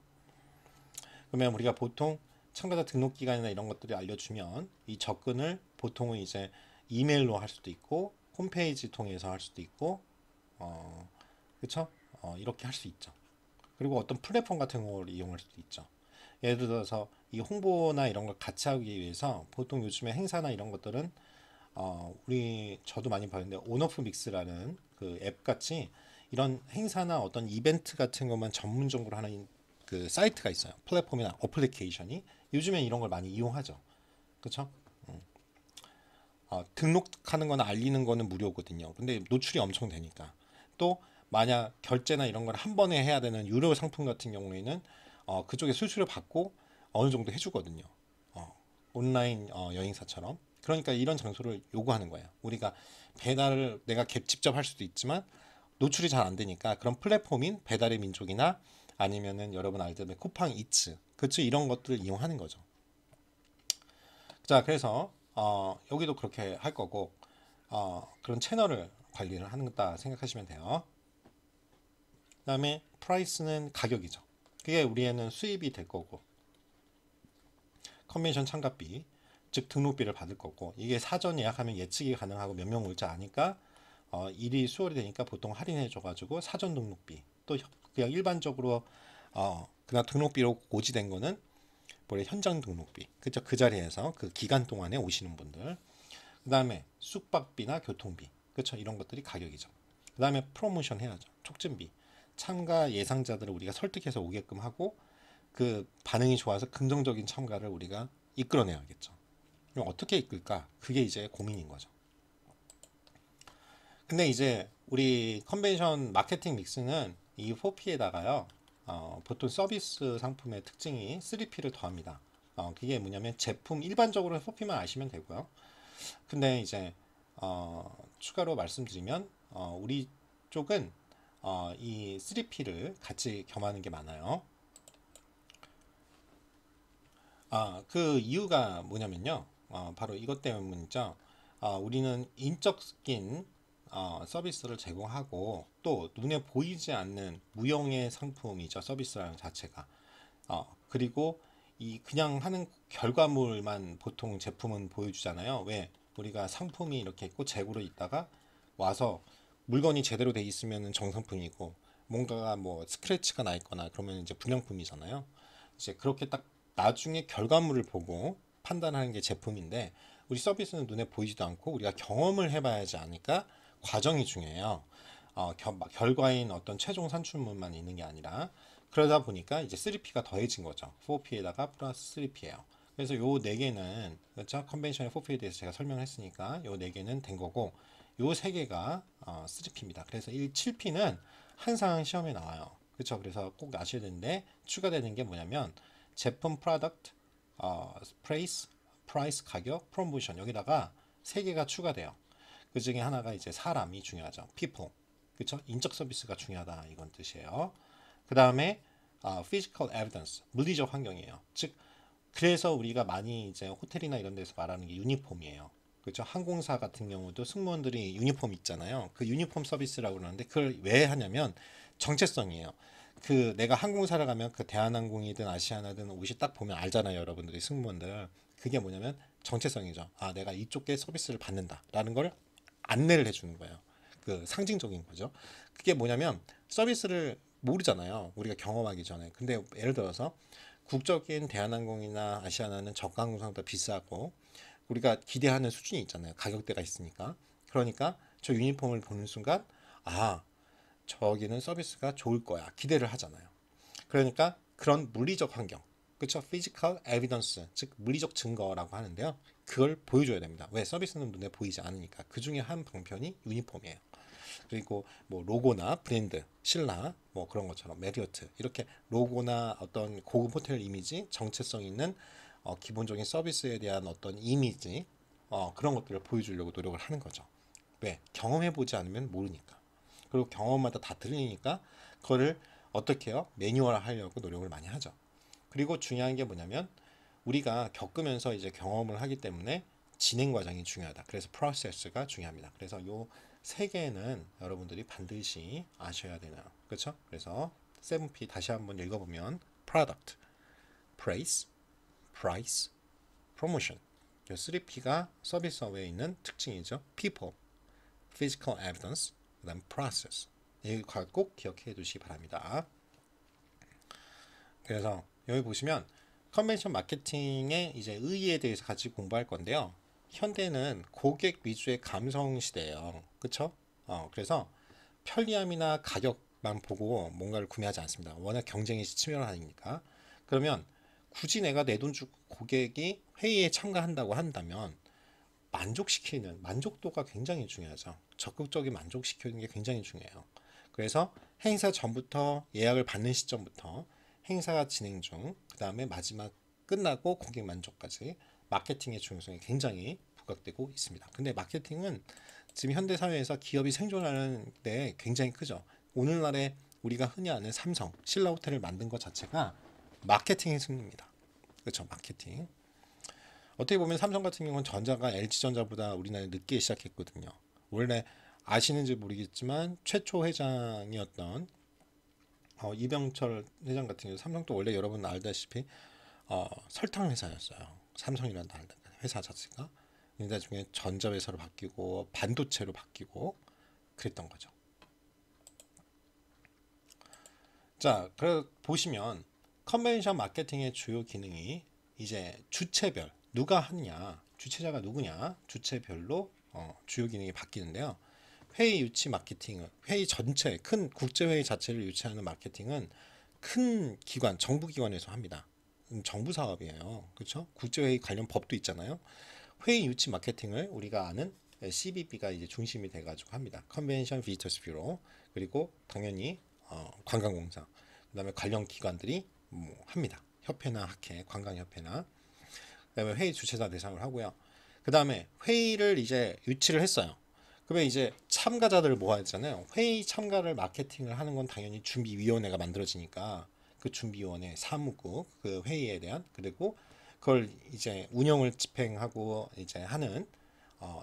그러면 우리가 보통 참가자 등록 기간이나 이런 것들을 알려주면 이 접근을 보통은 이제 이메일로 할 수도 있고 홈페이지 통해서 할 수도 있고 그렇죠? 이렇게 할 수 있죠. 그리고 어떤 플랫폼 같은 걸 이용할 수도 있죠. 예를 들어서 이 홍보나 이런 걸 같이 하기 위해서 보통 요즘에 행사나 이런 것들은 우리 저도 많이 봤는데 온오프 믹스라는 그 앱 같이 이런 행사나 어떤 이벤트 같은 것만 전문적으로 하는 그 사이트가 있어요. 플랫폼이나 어플리케이션이 요즘에 이런 걸 많이 이용하죠. 그렇죠? 등록하는 거나 알리는 거는 무료거든요. 근데 노출이 엄청 되니까. 또 만약 결제나 이런 걸 한 번에 해야 되는 유료 상품 같은 경우에는 그쪽에 수수료 받고 어느 정도 해주거든요. 온라인 여행사처럼. 그러니까 이런 장소를 요구하는 거예요. 우리가 배달을 내가 직접 할 수도 있지만 노출이 잘 안 되니까 그런 플랫폼인 배달의 민족이나 아니면은 여러분 알다시피 쿠팡 이츠, 그치 이런 것들을 이용하는 거죠. 자, 그래서 여기도 그렇게 할 거고 그런 채널을 관리를 하는다 생각하시면 돼요. 그다음에 프라이스는 가격이죠. 그게 우리에는 수입이 될 거고 컨벤션 참가비, 즉 등록비를 받을 거고 이게 사전 예약하면 예측이 가능하고 몇 명 올지 아니까 일이 수월이 되니까 보통 할인해 줘가지고 사전 등록비 또 그냥 일반적으로 그냥 등록비로 고지된 거는 뭐래 현장 등록비 그죠 그 자리에서 그 기간 동안에 오시는 분들 그 다음에 숙박비나 교통비 그렇죠 이런 것들이 가격이죠. 그 다음에 프로모션 해야죠. 촉진비 참가 예상자들을 우리가 설득해서 오게끔 하고 그 반응이 좋아서 긍정적인 참가를 우리가 이끌어내야겠죠. 그럼 어떻게 이끌까? 그게 이제 고민인 거죠. 근데 이제 우리 컨벤션 마케팅 믹스는 이 4P에다가요, 보통 서비스 상품의 특징이 3P를 더합니다. 그게 뭐냐면 제품 일반적으로 4P만 아시면 되고요. 근데 이제 추가로 말씀드리면 우리 쪽은 이 3P를 같이 겸하는 게 많아요. 그 이유가 뭐냐면요. 바로 이것 때문이죠. 우리는 인적인 서비스를 제공하고 또 눈에 보이지 않는 무형의 상품이죠. 서비스라는 자체가. 그리고 이 그냥 하는 결과물만 보통 제품은 보여주잖아요. 왜? 우리가 상품이 이렇게 있고 재고로 있다가 와서 물건이 제대로 돼 있으면 정상품이고 뭔가가 뭐 스크래치가 나 있거나 그러면 이제 불량품이잖아요. 이제 그렇게 딱 나중에 결과물을 보고 판단하는 게 제품인데 우리 서비스는 눈에 보이지도 않고 우리가 경험을 해봐야지 아니까 과정이 중요해요. 결과인 어떤 최종 산출물만 있는 게 아니라 그러다 보니까 이제 3P가 더해진 거죠. 4P에다가 플러스 3P예요. 그래서 요 네 개는 그렇죠? 컨벤션의 4P에 대해서 제가 설명을 했으니까 요 네 개는 된 거고 요 세 개가 3P입니다. 그래서 이 7P는 항상 시험에 나와요. 그렇죠? 그래서 꼭 아셔야 되는데 추가되는 게 뭐냐면 제품, 프로덕트, 프레이스, 프라이스, 가격, 프로모션 여기다가 세 개가 추가돼요. 그 중에 하나가 이제 사람이 중요하죠. people. 그렇죠? 인적 서비스가 중요하다 이건 뜻이에요. 그 다음에 physical evidence, 물리적 환경이에요. 즉 그래서 우리가 많이 이제 호텔이나 이런 데서 말하는 게 유니폼이에요. 그렇죠? 항공사 같은 경우도 승무원들이 유니폼 있잖아요. 그 유니폼 서비스라고 그러는데 그걸 왜 하냐면 정체성이에요. 그 내가 항공사를 가면 그 대한항공이든 아시아나든 옷이 딱 보면 알잖아요, 여러분들이 승무원들. 그게 뭐냐면 정체성이죠. 내가 이쪽에 서비스를 받는다라는 걸 안내를 해주는 거예요. 그 상징적인 거죠. 그게 뭐냐면 서비스를 모르잖아요. 우리가 경험하기 전에. 근데 예를 들어서 국적인 대한항공이나 아시아나는 저가 항공사보다 비싸고 우리가 기대하는 수준이 있잖아요. 가격대가 있으니까. 그러니까 저 유니폼을 보는 순간 저기는 서비스가 좋을 거야. 기대를 하잖아요. 그러니까 그런 물리적 환경, 그렇죠? physical evidence, 즉 물리적 증거라고 하는데요. 그걸 보여줘야 됩니다. 왜? 서비스는 눈에 보이지 않으니까. 그 중에 한 방편이 유니폼이에요. 그리고 뭐 로고나 브랜드, 신라, 뭐 그런 것처럼 메리어트 이렇게 로고나 어떤 고급 호텔 이미지, 정체성 있는 기본적인 서비스에 대한 어떤 이미지 그런 것들을 보여주려고 노력을 하는 거죠. 왜? 경험해보지 않으면 모르니까. 그리고 경험마다 다 틀리니까 그거를 어떻게 해요? 매뉴얼화 하려고 노력을 많이 하죠. 그리고 중요한 게 뭐냐면 우리가 겪으면서 이제 경험을 하기 때문에 진행 과정이 중요하다. 그래서 process가 중요합니다. 그래서 요 세 개는 여러분들이 반드시 아셔야 되나요? 그렇죠? 그래서 7P 다시 한번 읽어보면 product, price, price, promotion. 이 3P가 서비스업에 있는 특징이죠. people, physical evidence, 그다음 process. 이거 꼭 기억해 두시기 바랍니다. 그래서 여기 보시면 컨벤션 마케팅의 이제 의의에 대해서 같이 공부할 건데요. 현대는 고객 위주의 감성 시대예요. 그렇죠? 그래서 편리함이나 가격만 보고 뭔가를 구매하지 않습니다. 워낙 경쟁이 치열하니까. 그러면 굳이 내가 내 돈 주고 고객이 회의에 참가한다고 한다면 만족시키는 만족도가 굉장히 중요하죠. 적극적인 만족시키는 게 굉장히 중요해요. 그래서 행사 전부터 예약을 받는 시점부터 행사가 진행 중, 그 다음에 마지막 끝나고 고객 만족까지 마케팅의 중요성이 굉장히 부각되고 있습니다. 근데 마케팅은 지금 현대 사회에서 기업이 생존하는 데 굉장히 크죠. 오늘날에 우리가 흔히 아는 삼성, 신라 호텔을 만든 것 자체가 마케팅의 승리입니다. 그렇죠, 마케팅. 어떻게 보면 삼성 같은 경우는 전자가 LG전자보다 우리나라에 늦게 시작했거든요. 원래 아시는지 모르겠지만 최초 회장이었던 이병철 회장 같은 경우 삼성도 원래 여러분 알다시피 설탕 회사였어요. 삼성이라는 회사 자체가. 근데 나중에 전자회사로 바뀌고 반도체로 바뀌고 그랬던 거죠. 자, 보시면 컨벤션 마케팅의 주요 기능이 이제 주체별 누가 하느냐, 주체자가 누구냐, 주체별로 주요 기능이 바뀌는데요. 회의 유치 마케팅은 회의 전체 큰 국제회의 자체를 유치하는 마케팅은 큰 기관 정부기관에서 합니다. 정부 사업이에요. 그렇죠? 국제회의 관련 법도 있잖아요. 회의 유치 마케팅을 우리가 아는 CBB가 이제 중심이 돼가지고 합니다. 컨벤션 비지터스 뷰로. 그리고 당연히 관광공사, 그다음에 관련 기관들이 합니다. 협회나 학회, 관광협회나. 그다음에 회의 주최자 대상을 하고요. 그다음에 회의를 이제 유치를 했어요. 그러면 이제 참가자들을 모아야잖아요. 회의 참가를 마케팅을 하는 건 당연히 준비위원회가 만들어지니까 그 준비위원회 사무국 그 회의에 대한, 그리고 그걸 이제 운영을 집행하고 이제 하는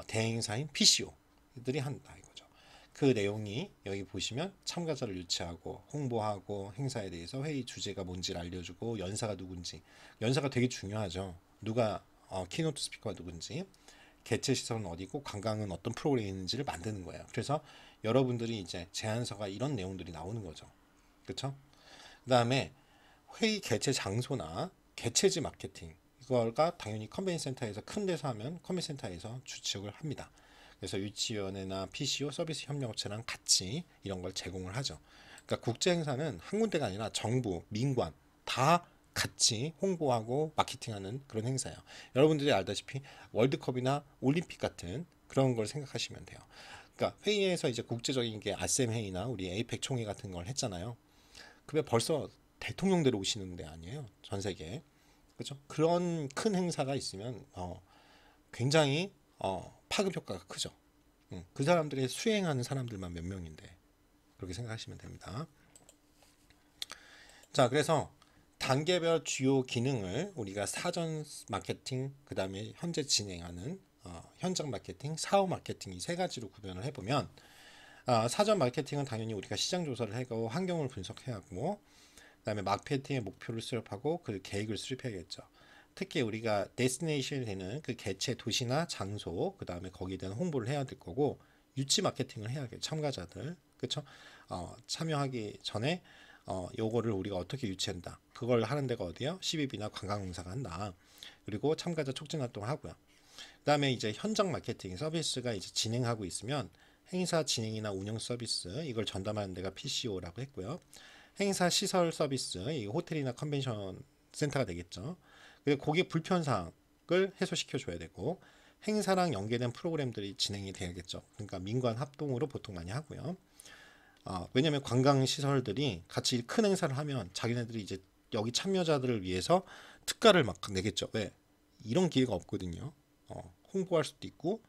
대행사인 PCO들이 한다 이거죠. 그 내용이 여기 보시면 참가자를 유치하고 홍보하고 행사에 대해서 회의 주제가 뭔지를 알려주고 연사가 누군지, 연사가 되게 중요하죠. 누가 키노트 스피커가 누군지, 개최 시설은 어디고 관광은 어떤 프로그램이 있는지를 만드는 거예요. 그래서 여러분들이 이제 제안서가 이런 내용들이 나오는 거죠. 그렇죠? 그다음에 회의 개최 장소나 개최지 마케팅, 이거가 당연히 컨벤션 센터에서 큰 데서 하면 컨벤션 센터에서 주축을 합니다. 그래서 유치위원회나 PCO 서비스 협력업체랑 같이 이런 걸 제공을 하죠. 그러니까 국제 행사는 한 군데가 아니라 정부, 민관 다 같이 홍보하고 마케팅하는 그런 행사예요. 여러분들이 알다시피 월드컵이나 올림픽 같은 그런 걸 생각하시면 돼요. 그러니까 회의에서 이제 국제적인 게 아셈 회의나 우리 에이펙 총회 같은 걸 했잖아요. 그게 벌써 대통령대로 오시는 데 아니에요. 전 세계에. 그렇죠? 그런 큰 행사가 있으면 굉장히 파급 효과가 크죠. 그 사람들이 수행하는 사람들만 몇 명인데 그렇게 생각하시면 됩니다. 자, 그래서 단계별 주요 기능을 우리가 사전 마케팅, 그 다음에 현재 진행하는 현장 마케팅, 사후 마케팅 이 세 가지로 구별을 해보면, 사전 마케팅은 당연히 우리가 시장 조사를 하고 환경을 분석해야 하고, 그 다음에 마케팅의 목표를 수립하고 그 계획을 수립해야겠죠. 특히 우리가 데스티네이션이 되는 그 개최 도시나 장소, 그 다음에 거기에 대한 홍보를 해야 될 거고, 유치 마케팅을 해야겠죠. 참가자들, 그렇죠? 참여하기 전에 요거를 우리가 어떻게 유치한다. 그걸 하는 데가 어디요? CBB나 관광공사가 한다. 그리고 참가자 촉진 활동을 하고요. 그다음에 이제 현장 마케팅 서비스가 이제 진행하고 있으면 행사 진행이나 운영 서비스 이걸 전담하는 데가 PCO라고 했고요. 행사 시설 서비스 이 호텔이나 컨벤션 센터가 되겠죠. 그리고 고객 불편 사항을 해소시켜 줘야 되고, 행사랑 연계된 프로그램들이 진행이 돼야겠죠. 그러니까 민관 합동으로 보통 많이 하고요. 왜냐면 관광 시설들이 같이 큰 행사를 하면 자기네들이 이제 여기 참여자들을 위해서 특가를 막 내겠죠. 왜? 이런 기회가 없거든요. 홍보할 수도 있고,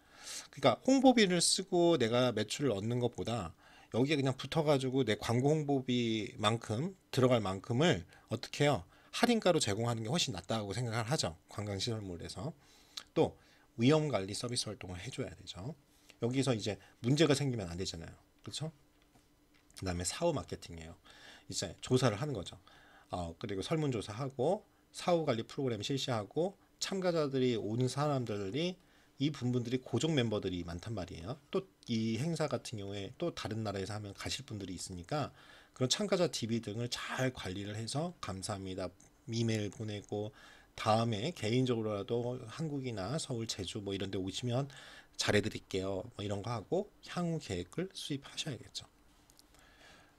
그러니까 홍보비를 쓰고 내가 매출을 얻는 것보다 여기에 그냥 붙어가지고 내 광고 홍보비만큼 들어갈 만큼을 어떻게 해요? 할인가로 제공하는 게 훨씬 낫다고 생각을 하죠. 관광시설물에서. 또 위험 관리 서비스 활동을 해줘야 되죠. 여기서 이제 문제가 생기면 안 되잖아요. 그렇죠? 그다음에 사후 마케팅이에요. 이제 조사를 하는 거죠. 그리고 설문조사하고 사후 관리 프로그램 실시하고 참가자들이 오는 사람들이 이 분들이 고정 멤버들이 많단 말이에요. 또 이 행사 같은 경우에 또 다른 나라에서 하면 가실 분들이 있으니까 그런 참가자 DB 등을 잘 관리를 해서 감사합니다. 이메일 보내고 다음에 개인적으로라도 한국이나 서울, 제주 뭐 이런 데 오시면 잘해드릴게요. 뭐 이런 거 하고 향후 계획을 수립하셔야겠죠.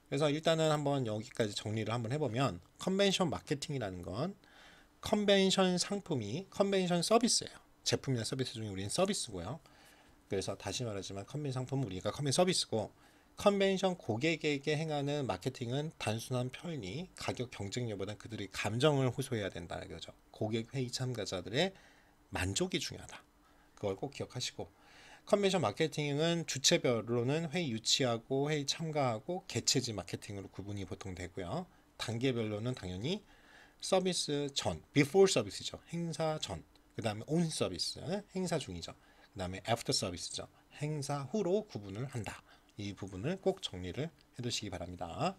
그래서 일단은 한번 여기까지 정리를 한번 해보면 컨벤션 마케팅이라는 건 컨벤션 상품이 컨벤션 서비스예요. 제품이나 서비스 중에 우리는 서비스고요. 그래서 다시 말하지만 컨벤션 상품은 우리가 컨벤션 서비스고 컨벤션 고객에게 행하는 마케팅은 단순한 편리, 가격 경쟁력보다 그들의 감정을 호소해야 된다는 거죠. 고객 회의 참가자들의 만족이 중요하다. 그걸 꼭 기억하시고 컨벤션 마케팅은 주체별로는 회의 유치하고 회의 참가하고 개최지 마케팅으로 구분이 보통 되고요. 단계별로는 당연히 서비스 전, before 서비스죠. 행사 전. 그 다음에 on 서비스, 행사 중이죠. 그 다음에 after 서비스죠. 행사 후로 구분을 한다. 이 부분을 꼭 정리를 해두시기 바랍니다.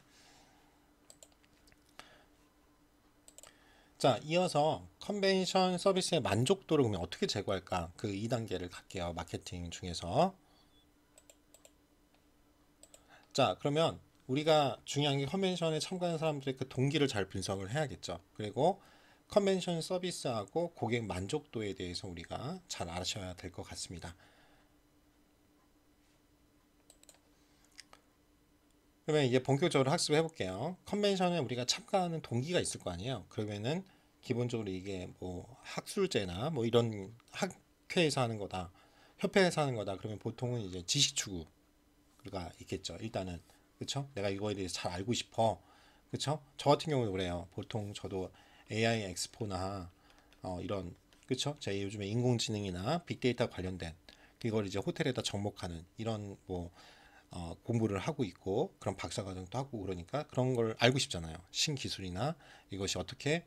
자, 이어서 컨벤션 서비스의 만족도를 그러면 어떻게 제고할까? 그 2단계를 갈게요. 마케팅 중에서. 자, 그러면 우리가 중요한 게 컨벤션에 참가하는 사람들의 그 동기를 잘 분석을 해야겠죠. 그리고 컨벤션 서비스하고 고객 만족도에 대해서 우리가 잘 아셔야 될 것 같습니다. 그러면 이제 본격적으로 학습해 볼게요. 컨벤션에 우리가 참가하는 동기가 있을 거 아니에요. 그러면은 기본적으로 이게 뭐 학술제나 뭐 이런 학회에서 하는 거다, 협회에서 하는 거다. 그러면 보통은 이제 지식 추구가 있겠죠. 일단은 그렇죠. 내가 이거에 대해서 잘 알고 싶어. 그렇죠. 저 같은 경우도 그래요. 보통 저도 AI 엑스포나 이런 그렇죠. 제 요즘에 인공지능이나 빅데이터 관련된 이걸 이제 호텔에다 접목하는 이런 뭐 공부를 하고 있고 그런 박사과정도 하고 그러니까 그런 걸 알고 싶잖아요. 신기술이나 이것이 어떻게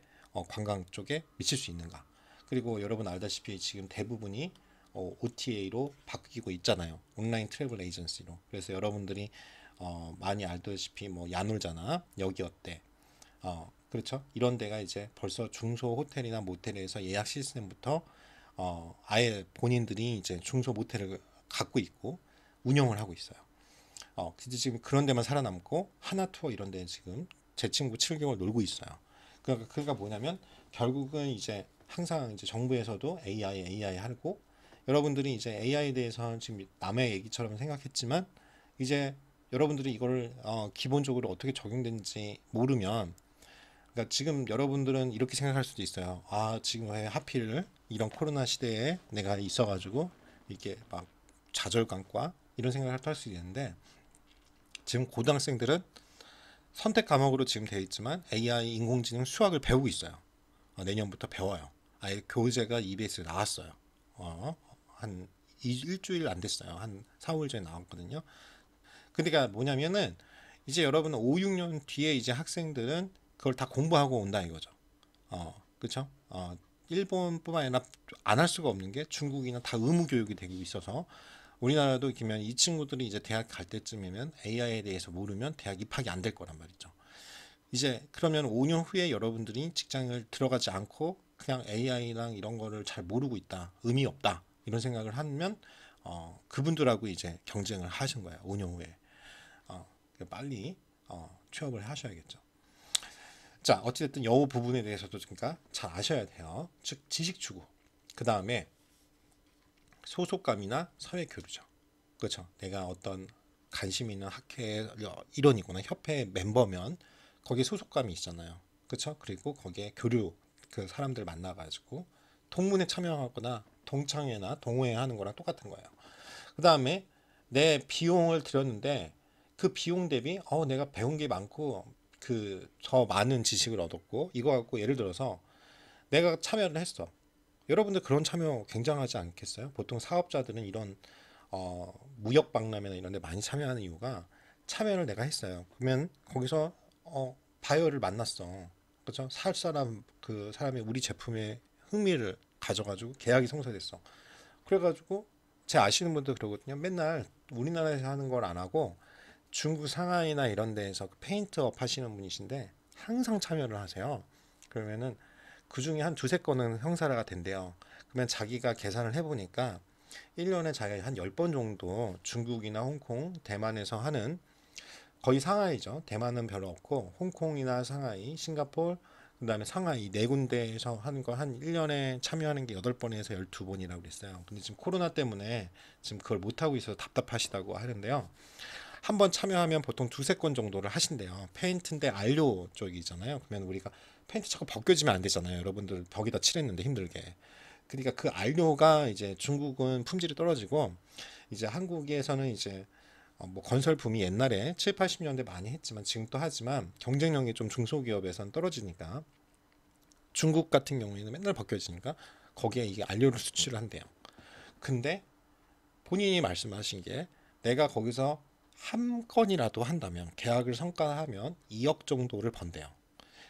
관광 쪽에 미칠 수 있는가. 그리고 여러분 알다시피 지금 대부분이 OTA로 바뀌고 있잖아요. 온라인 트래블 에이전시로. 그래서 여러분들이 많이 알다시피 뭐 야놀자나 여기 어때 그렇죠. 이런 데가 이제 벌써 중소 호텔이나 모텔에서 예약 시스템부터 아예 본인들이 이제 중소 모텔을 갖고 있고 운영을 하고 있어요. 근데 지금 그런 데만 살아남고 하나 투어 이런 데 지금 제 친구 7개월 놀고 있어요. 그러니까 뭐냐면 결국은 이제 항상 이제 정부에서도 AI 하고 여러분들이 이제 AI에 대해서 지금 남의 얘기처럼 생각했지만 이제 여러분들이 이걸 기본적으로 어떻게 적용되는지 모르면 그러니까 지금 여러분들은 이렇게 생각할 수도 있어요. 아, 지금 왜 하필 이런 코로나 시대에 내가 있어가지고 이게 막 좌절감과 이런 생각을 할 수 있는데 지금 고등학생들은 선택 과목으로 지금 되어 있지만 AI 인공지능 수학을 배우고 있어요. 내년부터 배워요. 아예 교재가 EBS에 나왔어요. 한 일주일 안 됐어요. 한 4, 5일 전에 나왔거든요. 그러니까 뭐냐면은 이제 여러분 5, 6년 뒤에 이제 학생들은 그걸 다 공부하고 온다 이거죠. 그렇죠? 일본뿐만 아니라 안 할 수가 없는 게 중국이나 다 의무 교육이 되고 있어서 우리나라도 그러면 이 친구들이 이제 대학 갈 때쯤이면 AI에 대해서 모르면 대학 입학이 안 될 거란 말이죠. 이제 그러면 5년 후에 여러분들이 직장을 들어가지 않고 그냥 AI랑 이런 거를 잘 모르고 있다, 의미 없다 이런 생각을 하면 그분들하고 이제 경쟁을 하신 거예요. 5년 후에 빨리 취업을 하셔야겠죠. 자, 어찌됐든 여 부분에 대해서도 그러니까 잘 아셔야 돼요. 즉 지식 추구. 그 다음에 소속감이나 사회 교류죠. 그렇죠. 내가 어떤 관심 있는 학회 일원이거나 협회 멤버면 거기에 소속감이 있잖아요. 그렇죠. 그리고 거기에 교류 그 사람들 만나가지고 동문회 참여하거나 동창회나 동호회 하는 거랑 똑같은 거예요. 그 다음에 내 비용을 들였는데 그 비용 대비 내가 배운 게 많고 그 더 많은 지식을 얻었고 이거 갖고 예를 들어서 내가 참여를 했어. 여러분들 그런 참여 굉장하지 않겠어요? 보통 사업자들은 이런 무역 박람회나 이런 데 많이 참여하는 이유가 참여를 내가 했어요. 그러면 거기서 바이어를 만났어. 그렇죠? 살 사람 그 사람이 우리 제품에 흥미를 가져가지고 계약이 성사됐어. 그래가지고 제 아시는 분도 그러거든요. 맨날 우리나라에서 하는 걸 안 하고 중국 상하이나 이런 데에서 페인트업 하시는 분이신데 항상 참여를 하세요. 그러면은 그 중에 한 두세 건은 형사가 된대요. 그러면 자기가 계산을 해보니까 1년에 자기가 한 10번 정도 중국이나 홍콩, 대만에서 하는, 거의 상하이죠. 대만은 별로 없고 홍콩이나 상하이, 싱가포르, 그다음에 상하이 네 군데에서 하는 거 한 1년에 참여하는 게 8번에서 12번이라고 그랬어요. 근데 지금 코로나 때문에 지금 그걸 못 하고 있어서 답답하시다고 하는데요. 한 번 참여하면 보통 두세 건 정도를 하신대요. 페인트인데 안료 쪽이잖아요. 그러면 우리가 페인트 자꾸 벗겨지면 안 되잖아요. 여러분들 벽에다 칠했는데 힘들게. 그러니까 그 안료가 이제 중국은 품질이 떨어지고 이제 한국에서는 이제 뭐 건설 붐이 옛날에 7, 80년대 많이 했지만 지금도 하지만 경쟁력이 좀 중소기업에선 떨어지니까 중국 같은 경우에는 맨날 벗겨지니까 거기에 이게 안료를 수출을 한대요. 근데 본인이 말씀하신 게 내가 거기서 한 건이라도 한다면 계약을 성과하면 2억 정도를 번대요.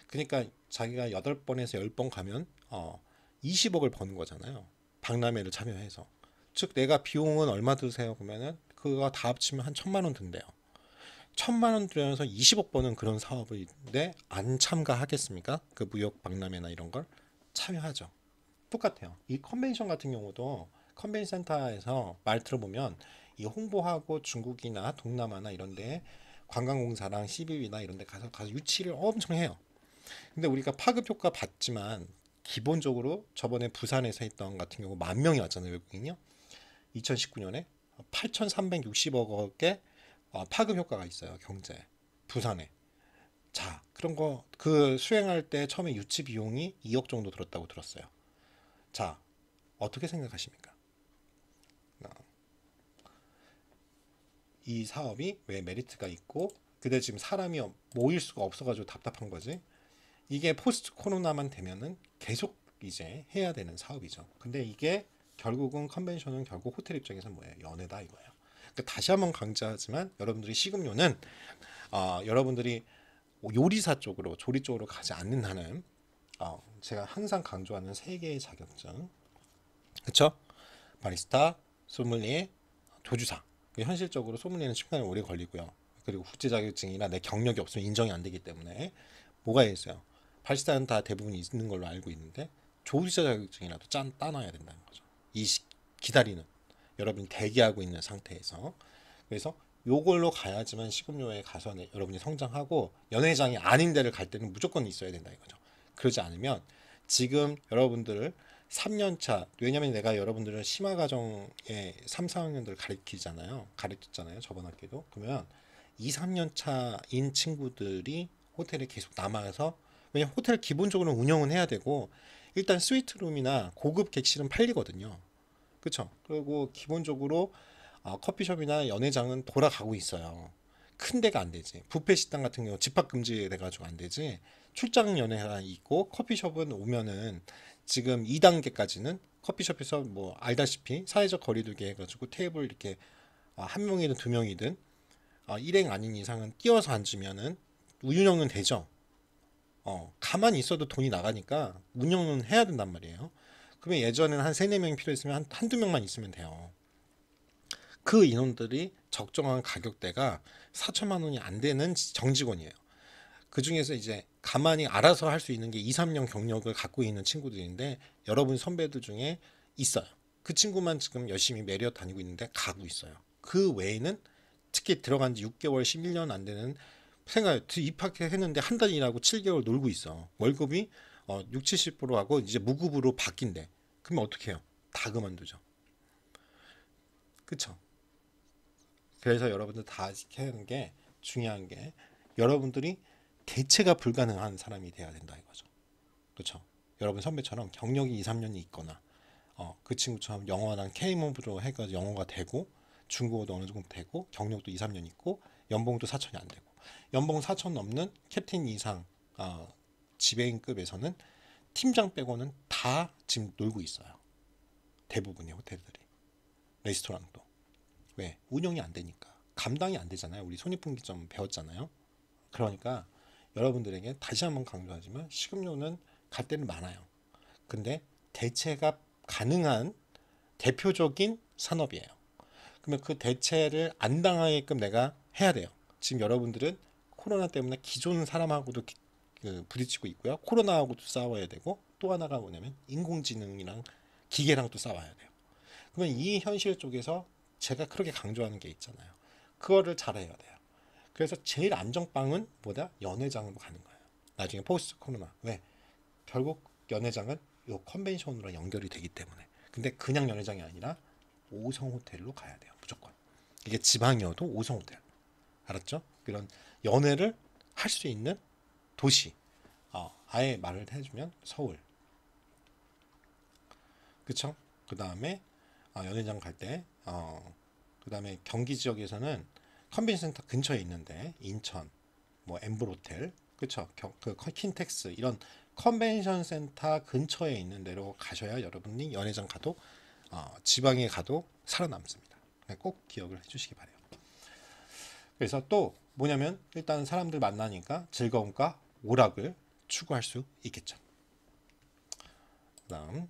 그러니까 자기가 8번에서 10번 가면 20억을 버는 거잖아요. 박람회를 참여해서. 즉 내가 비용은 얼마 드세요? 그러면은 그거 다 합치면 한 1,000만 원 든대요. 1,000만 원 들여서 20억 버는 그런 사업인데 안 참가하겠습니까? 그 무역 박람회나 이런 걸 참여하죠. 똑같아요. 이 컨벤션 같은 경우도 컨벤션 센터에서 말 들어보면 이 홍보하고 중국이나 동남아나 이런 데 관광공사랑 CBB나 이런 데 가서 유치를 엄청 해요. 근데 우리가 파급 효과 봤지만 기본적으로 저번에 부산에서 했던 같은 경우 10,000명이 왔잖아요, 외국인이요. 2019년에 8,360억의 파급 효과가 있어요, 경제. 부산에. 자, 그런 거 그 수행할 때 처음에 유치 비용이 2억 정도 들었다고 들었어요. 자, 어떻게 생각하십니까? 어, 이 사업이 왜 메리트가 있고, 근데 지금 사람이 모일 수가 없어가지고 답답한 거지. 이게 포스트 코로나만 되면은 계속 이제 해야 되는 사업이죠. 근데 이게 결국은 컨벤션은 결국 호텔 입장에서 뭐예요? 연애다 이거예요. 그러니까 다시 한번 강조하지만 여러분들이 식음료는 여러분들이 요리사 쪽으로 조리 쪽으로 가지 않는 한은 제가 항상 강조하는 세 개의 자격증, 그렇죠? 바리스타, 소믈리에, 조주사. 현실적으로 소믈리에는 시간이 오래 걸리고요. 그리고 국제 자격증이나 내 경력이 없으면 인정이 안 되기 때문에 뭐가 있어요? 바리스타는 다 대부분 있는 걸로 알고 있는데 조주사 자격증이라도 따놔야 된다는 거죠. 기다리는 여러분이 대기하고 있는 상태에서. 그래서 요걸로 가야지만 식음료에 가서 여러분이 성장하고 연회장이 아닌 데를 갈 때는 무조건 있어야 된다 이거죠. 그러지 않으면 지금 여러분들을 3년 차, 왜냐면 내가 여러분들은 심화과정에 3, 4학년들 가르쳤잖아요. 저번 학기도. 그러면 2, 3년 차인 친구들이 호텔에 계속 남아서, 왜냐면 호텔 기본적으로 운영은 해야 되고 일단 스위트룸이나 고급 객실은 팔리거든요. 그렇죠. 그리고 기본적으로 커피숍이나 연회장은 돌아가고 있어요. 큰 데가 안 되지. 뷔페 식당 같은 경우 집합 금지 돼가지고 안 되지. 출장 연회가 있고 커피숍은 오면은 지금 2단계까지는 커피숍에서 뭐 알다시피 사회적 거리두기 해가지고 테이블 이렇게 한 명이든 두 명이든 일행 아닌 이상은 뛰어서 앉으면은 운영은 되죠. 가만히 있어도 돈이 나가니까 운영은 해야 된단 말이에요. 그러면 예전에는 한 세네 명이 필요했으면 한두 명만 있으면 돼요. 그 인원들이 적정한 가격대가 4천만 원이 안 되는 정직원이에요. 그 중에서 이제 가만히 알아서 할 수 있는 게 2, 3년 경력을 갖고 있는 친구들인데 여러분 선배들 중에 있어요. 그 친구만 지금 열심히 매리엇 다니고 있는데 가고 있어요. 그 외에는 특히 들어간 지 6개월, 11년 안 되는 입학했는데 한 달 일하고 7개월 놀고 있어. 월급이 6, 70% 하고 이제 무급으로 바뀐대. 그러면 어떻게 해요? 다 그만두죠. 그쵸? 그래서 여러분들 다 해야 하는 게 중요한 게 여러분들이 대체가 불가능한 사람이 돼야 된다 이거죠. 그렇죠? 여러분 선배처럼 경력이 2, 3년이 있거나 그 친구처럼 영어랑 K문부로 해가지고 영어가 되고 중국어도 어느 정도 되고 경력도 2, 3년 있고 연봉도 4천이 안 되고 연봉 4천 넘는 캡틴 이상 지배인급에서는 팀장 빼고는 다 지금 놀고 있어요. 대부분의 호텔들이. 레스토랑도. 왜? 운영이 안 되니까. 감당이 안 되잖아요. 우리 손익분기점 배웠잖아요. 그러니까 여러분들에게 다시 한번 강조하지만 식음료는 갈 데는 많아요. 근데 대체가 가능한 대표적인 산업이에요. 그러면 그 대체를 안 당하게끔 내가 해야 돼요. 지금 여러분들은 코로나 때문에 기존 사람하고도 부딪히고 있고요. 코로나하고도 싸워야 되고, 또 하나가 뭐냐면 인공지능이랑 기계랑 또 싸워야 돼요. 그러면 이 현실 쪽에서 제가 그렇게 강조하는 게 있잖아요. 그거를 잘해야 돼요. 그래서 제일 안정빵은 뭐다? 연회장으로 가는 거예요. 나중에 포스트 코로나. 왜? 결국 연회장은 요 컨벤션으로 연결이 되기 때문에. 근데 그냥 연회장이 아니라 5성 호텔로 가야 돼요. 무조건. 이게 지방이어도 5성 호텔. 알았죠? 그런 연회를 할 수 있는 도시. 아예 말을 해주면 서울. 그쵸? 그 다음에 연회장 갈 때, 그 다음에 경기 지역에서는 컨벤션 센터 근처에 있는데 인천, 뭐 엠블 호텔, 그쵸? 그 킨텍스 이런 컨벤션 센터 근처에 있는 데로 가셔야 여러분이 연회장 가도 지방에 가도 살아남습니다. 꼭 기억을 해주시기 바래요. 그래서 또 뭐냐면 일단 사람들 만나니까 즐거움과 오락을 추구할 수 있겠죠. 그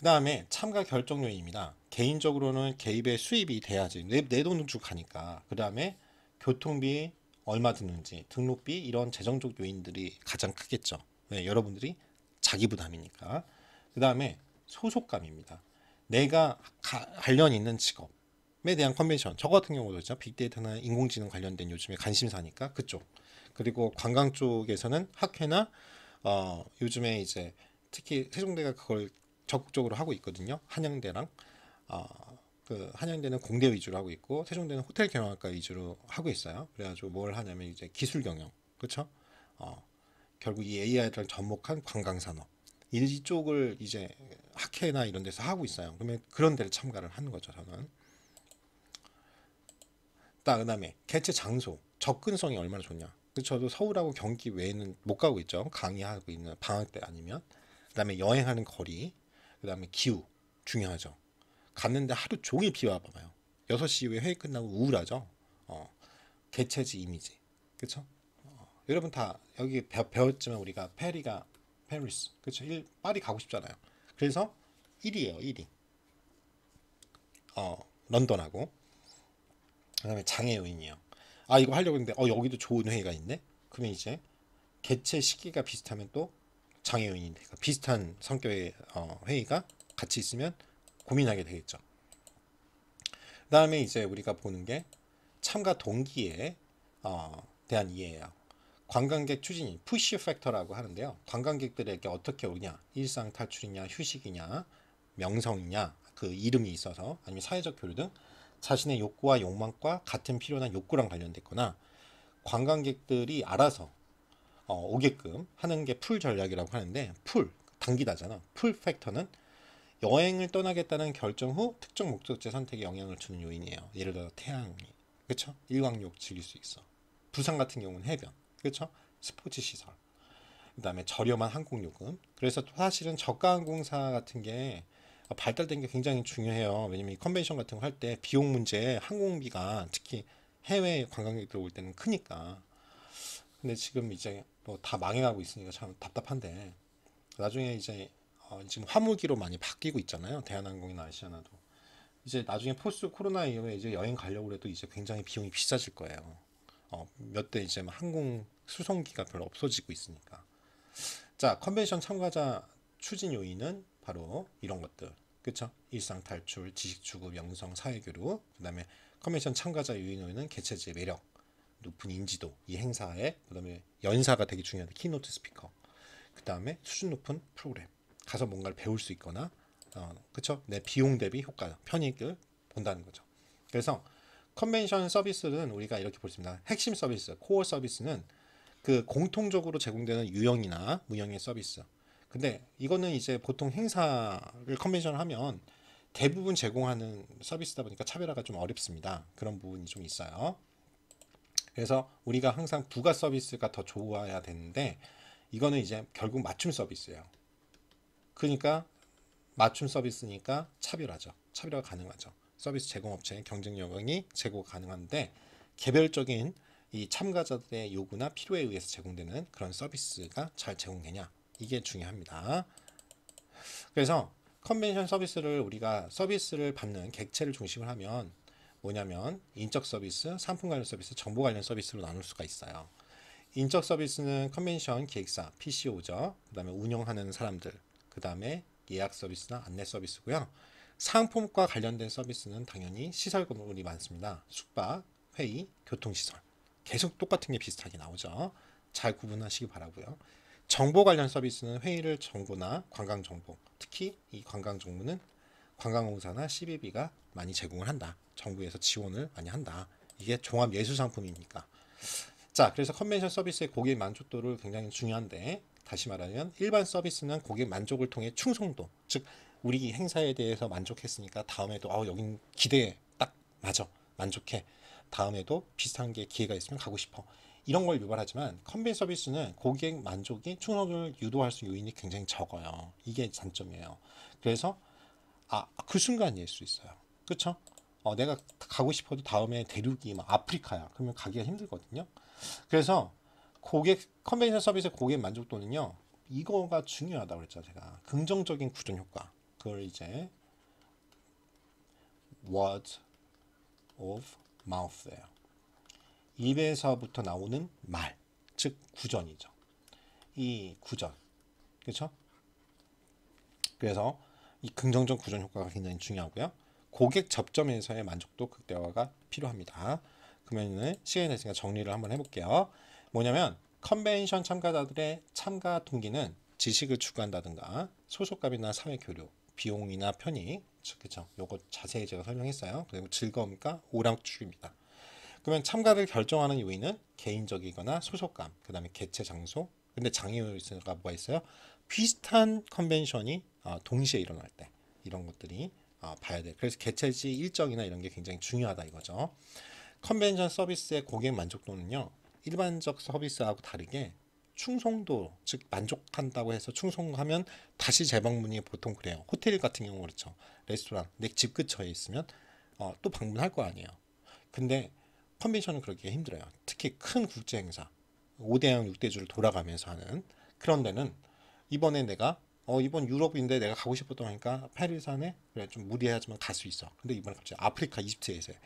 다음에 참가 결정 요인입니다. 개인적으로는 개입의 수입이 돼야지 내 돈을 주고 가니까. 그 다음에 교통비 얼마 드는지, 등록비 이런 재정적 요인들이 가장 크겠죠. 네, 여러분들이 자기 부담이니까. 그 다음에 소속감입니다. 내가 관련 있는 직업에 대한 컨벤션. 저 같은 경우도 있죠. 빅데이터나 인공지능 관련된 요즘에 관심사니까 그쪽. 그리고 관광 쪽에서는 학회나 요즘에 이제 특히 세종대가 그걸 적극적으로 하고 있거든요. 한양대랑 그 한양대는 공대 위주로 하고 있고 세종대는 호텔 경영학과 위주로 하고 있어요. 그래가지고 뭘 하냐면 이제 기술 경영, 그렇죠? 결국 이 AI를 접목한 관광 산업 이쪽을 이제 학회나 이런 데서 하고 있어요. 그러면 그런 데를 참가를 하는 거죠, 저는. 그다음에 개최 장소 접근성이 얼마나 좋냐. 저도 서울하고 경기 외에는 못 가고 있죠. 강의하고 있는 방학 때 아니면. 그다음에 여행하는 거리, 그다음에 기후 중요하죠. 갔는데 하루 종일 비 와봐요. 6시 이후에 회의 끝나고 우울하죠. 개최지 이미지, 그렇죠? 여러분 다 여기 배웠지만 우리가 페리스, 그렇죠? 파리 가고 싶잖아요. 그래서 1위예요, 1위. 런던하고. 그다음에 장애 요인이요. 이거 하려고 했는데 여기도 좋은 회의가 있네. 그러면 이제 개최 시기가 비슷하면 또 장애 요인이 되니까 비슷한 성격의 회의가 같이 있으면 고민하게 되겠죠. 그다음에 이제 우리가 보는 게 참가 동기에 대한 이해예요. 관광객 추진이 푸시 팩터라고 하는데요. 관광객들에게 어떻게 오냐, 일상 탈출이냐, 휴식이냐, 명성이냐, 그 이름이 있어서 아니면 사회적 교류 등 자신의 욕구와 욕망과 같은 필요나 욕구랑 관련됐거나 관광객들이 알아서 오게끔 하는 게 풀 전략이라고 하는데, 풀 단기다잖아. 풀 팩터는 여행을 떠나겠다는 결정 후 특정 목적지 선택에 영향을 주는 요인이에요. 예를 들어 태양이, 그렇죠? 일광욕 즐길 수 있어. 부산 같은 경우는 해변, 그렇죠? 스포츠 시설. 그다음에 저렴한 항공요금. 그래서 사실은 저가 항공사 같은 게 발달된 게 굉장히 중요해요. 왜냐면 이 컨벤션 같은 거 할 때 비용 문제, 항공비가 특히 해외 관광객들 올 때는 크니까. 근데 지금 이제 뭐 다 망해가고 있으니까 참 답답한데, 나중에 이제 지금 화물기로 많이 바뀌고 있잖아요. 대한항공이나 아시아나도. 이제 나중에 포스트 코로나 이후에 이제 여행 가려고 해도 이제 굉장히 비용이 비싸질 거예요. 몇 대 이제 항공 수송기가 별로 없어지고 있으니까. 자, 컨벤션 참가자 추진 요인은 바로 이런 것들. 그쵸? 일상 탈출, 지식 추구, 명성, 사회교류. 그다음에 컨벤션 참가자 요인은 개최지의 매력, 높은 인지도, 이 행사에. 그다음에 연사가 되게 중요한데 키노트 스피커. 그다음에 수준 높은 프로그램. 가서 뭔가를 배울 수 있거나 그쵸? 내 비용 대비 효과, 편익을 본다는 거죠. 그래서 컨벤션 서비스는 우리가 이렇게 볼 수 있습니다. 핵심 서비스, 코어 서비스는 그 공통적으로 제공되는 유형이나 무형의 서비스. 근데 이거는 이제 보통 행사를 컨벤션을 하면 대부분 제공하는 서비스다 보니까 차별화가 좀 어렵습니다. 그런 부분이 좀 있어요. 그래서 우리가 항상 부가 서비스가 더 좋아야 되는데 이거는 이제 결국 맞춤 서비스예요. 그러니까 맞춤 서비스니까 차별화죠. 차별화가 가능하죠. 서비스 제공업체의 경쟁력이 제고가 가능한데 개별적인 이 참가자들의 요구나 필요에 의해서 제공되는 그런 서비스가 잘 제공되냐, 이게 중요합니다. 그래서 컨벤션 서비스를 우리가 서비스를 받는 객체를 중심으로 하면 뭐냐면 인적 서비스, 상품 관련 서비스, 정보 관련 서비스로 나눌 수가 있어요. 인적 서비스는 컨벤션 기획사, PCO죠. 그 다음에 운영하는 사람들, 그 다음에 예약 서비스나 안내 서비스고요. 상품과 관련된 서비스는 당연히 시설 건물이 많습니다. 숙박, 회의, 교통시설. 계속 똑같은 게 비슷하게 나오죠. 잘 구분하시기 바라고요. 정보 관련 서비스는 회의를 정보나 관광 정보, 특히 이 관광 정보는 관광공사나 CBB가 많이 제공을 한다. 정부에서 지원을 많이 한다. 이게 종합 예술 상품이니까. 자, 그래서 컨벤션 서비스의 고객 만족도를 굉장히 중요한데 다시 말하면 일반 서비스는 고객 만족을 통해 충성도, 즉 우리 행사에 대해서 만족했으니까 다음에도 여긴 기대에 딱 맞아. 만족해. 다음에도 비슷한 게 기회가 있으면 가고 싶어. 이런 걸 유발하지만 컨벤션 서비스는 고객 만족이 충성도를 유도할 수 요인이 굉장히 적어요. 이게 장점이에요. 그래서 그 순간 일 수 있어요. 그렇죠? 내가 가고 싶어도 다음에 대륙이 막 아프리카야. 그러면 가기가 힘들거든요. 그래서 고객 컨벤션 서비스의 고객 만족도는요. 이거가 중요하다고 그랬죠, 제가. 긍정적인 구전 효과. 그걸 이제 word of mouth예요. 입에서부터 나오는 말, 즉 구전이죠. 이 구전. 그렇죠? 그래서 이 긍정적 구전 효과가 굉장히 중요하고요. 고객 접점에서의 만족도 극대화가 필요합니다. 그러면 시간이 됐으니까 정리를 한번 해볼게요. 뭐냐면 컨벤션 참가자들의 참가 동기는 지식을 추구한다든가 소속감이나 사회 교류, 비용이나 편익, 그렇죠? 요거 자세히 제가 설명했어요. 그리고 즐거움과 오락축입니다. 그러면 참가를 결정하는 요인은 개인적이거나 소속감, 그 다음에 개최 장소. 근데 장애요소가 뭐가 있어요? 비슷한 컨벤션이 동시에 일어날 때 이런 것들이 봐야 돼. 그래서 개최지 일정이나 이런 게 굉장히 중요하다 이거죠. 컨벤션 서비스의 고객 만족도는요. 일반적 서비스하고 다르게 충성도, 즉 만족한다고 해서 충성하면 다시 재방문이 보통 그래요. 호텔 같은 경우 그렇죠. 레스토랑 내 집 근처에 있으면 또 방문할 거 아니에요. 근데 컨벤션은 그렇게 힘들어요. 특히 큰 국제 행사 5대양 6대주를 돌아가면서 하는 그런 데는 이번에 내가 이번 유럽인데 내가 가고 싶었던 하니까 파리에서 하네? 그래 좀 무리하지만 갈 수 있어. 근데 이번에 갑자기 아프리카 이집트에서 해.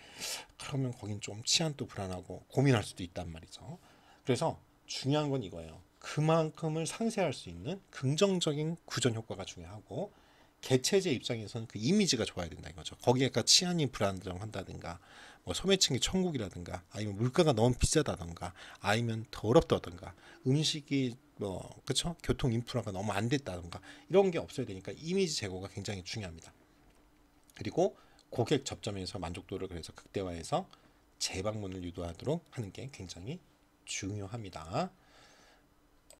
그러면 거긴 좀 치안도 불안하고 고민할 수도 있단 말이죠. 그래서 중요한 건 이거예요. 그만큼을 상쇄할 수 있는 긍정적인 구전 효과가 중요하고 개체제 입장에서는 그 이미지가 좋아야 된다 이거죠. 거기에가 치안이 불안정한다든가 뭐 소매칭이 천국이라든가 아니면 물가가 너무 비싸다든가 아니면 더럽다든가 음식이 뭐 그쵸 교통 인프라가 너무 안 됐다든가 이런 게 없어야 되니까 이미지 제고가 굉장히 중요합니다. 그리고 고객 접점에서 만족도를 그래서 극대화해서 재방문을 유도하도록 하는 게 굉장히 중요합니다.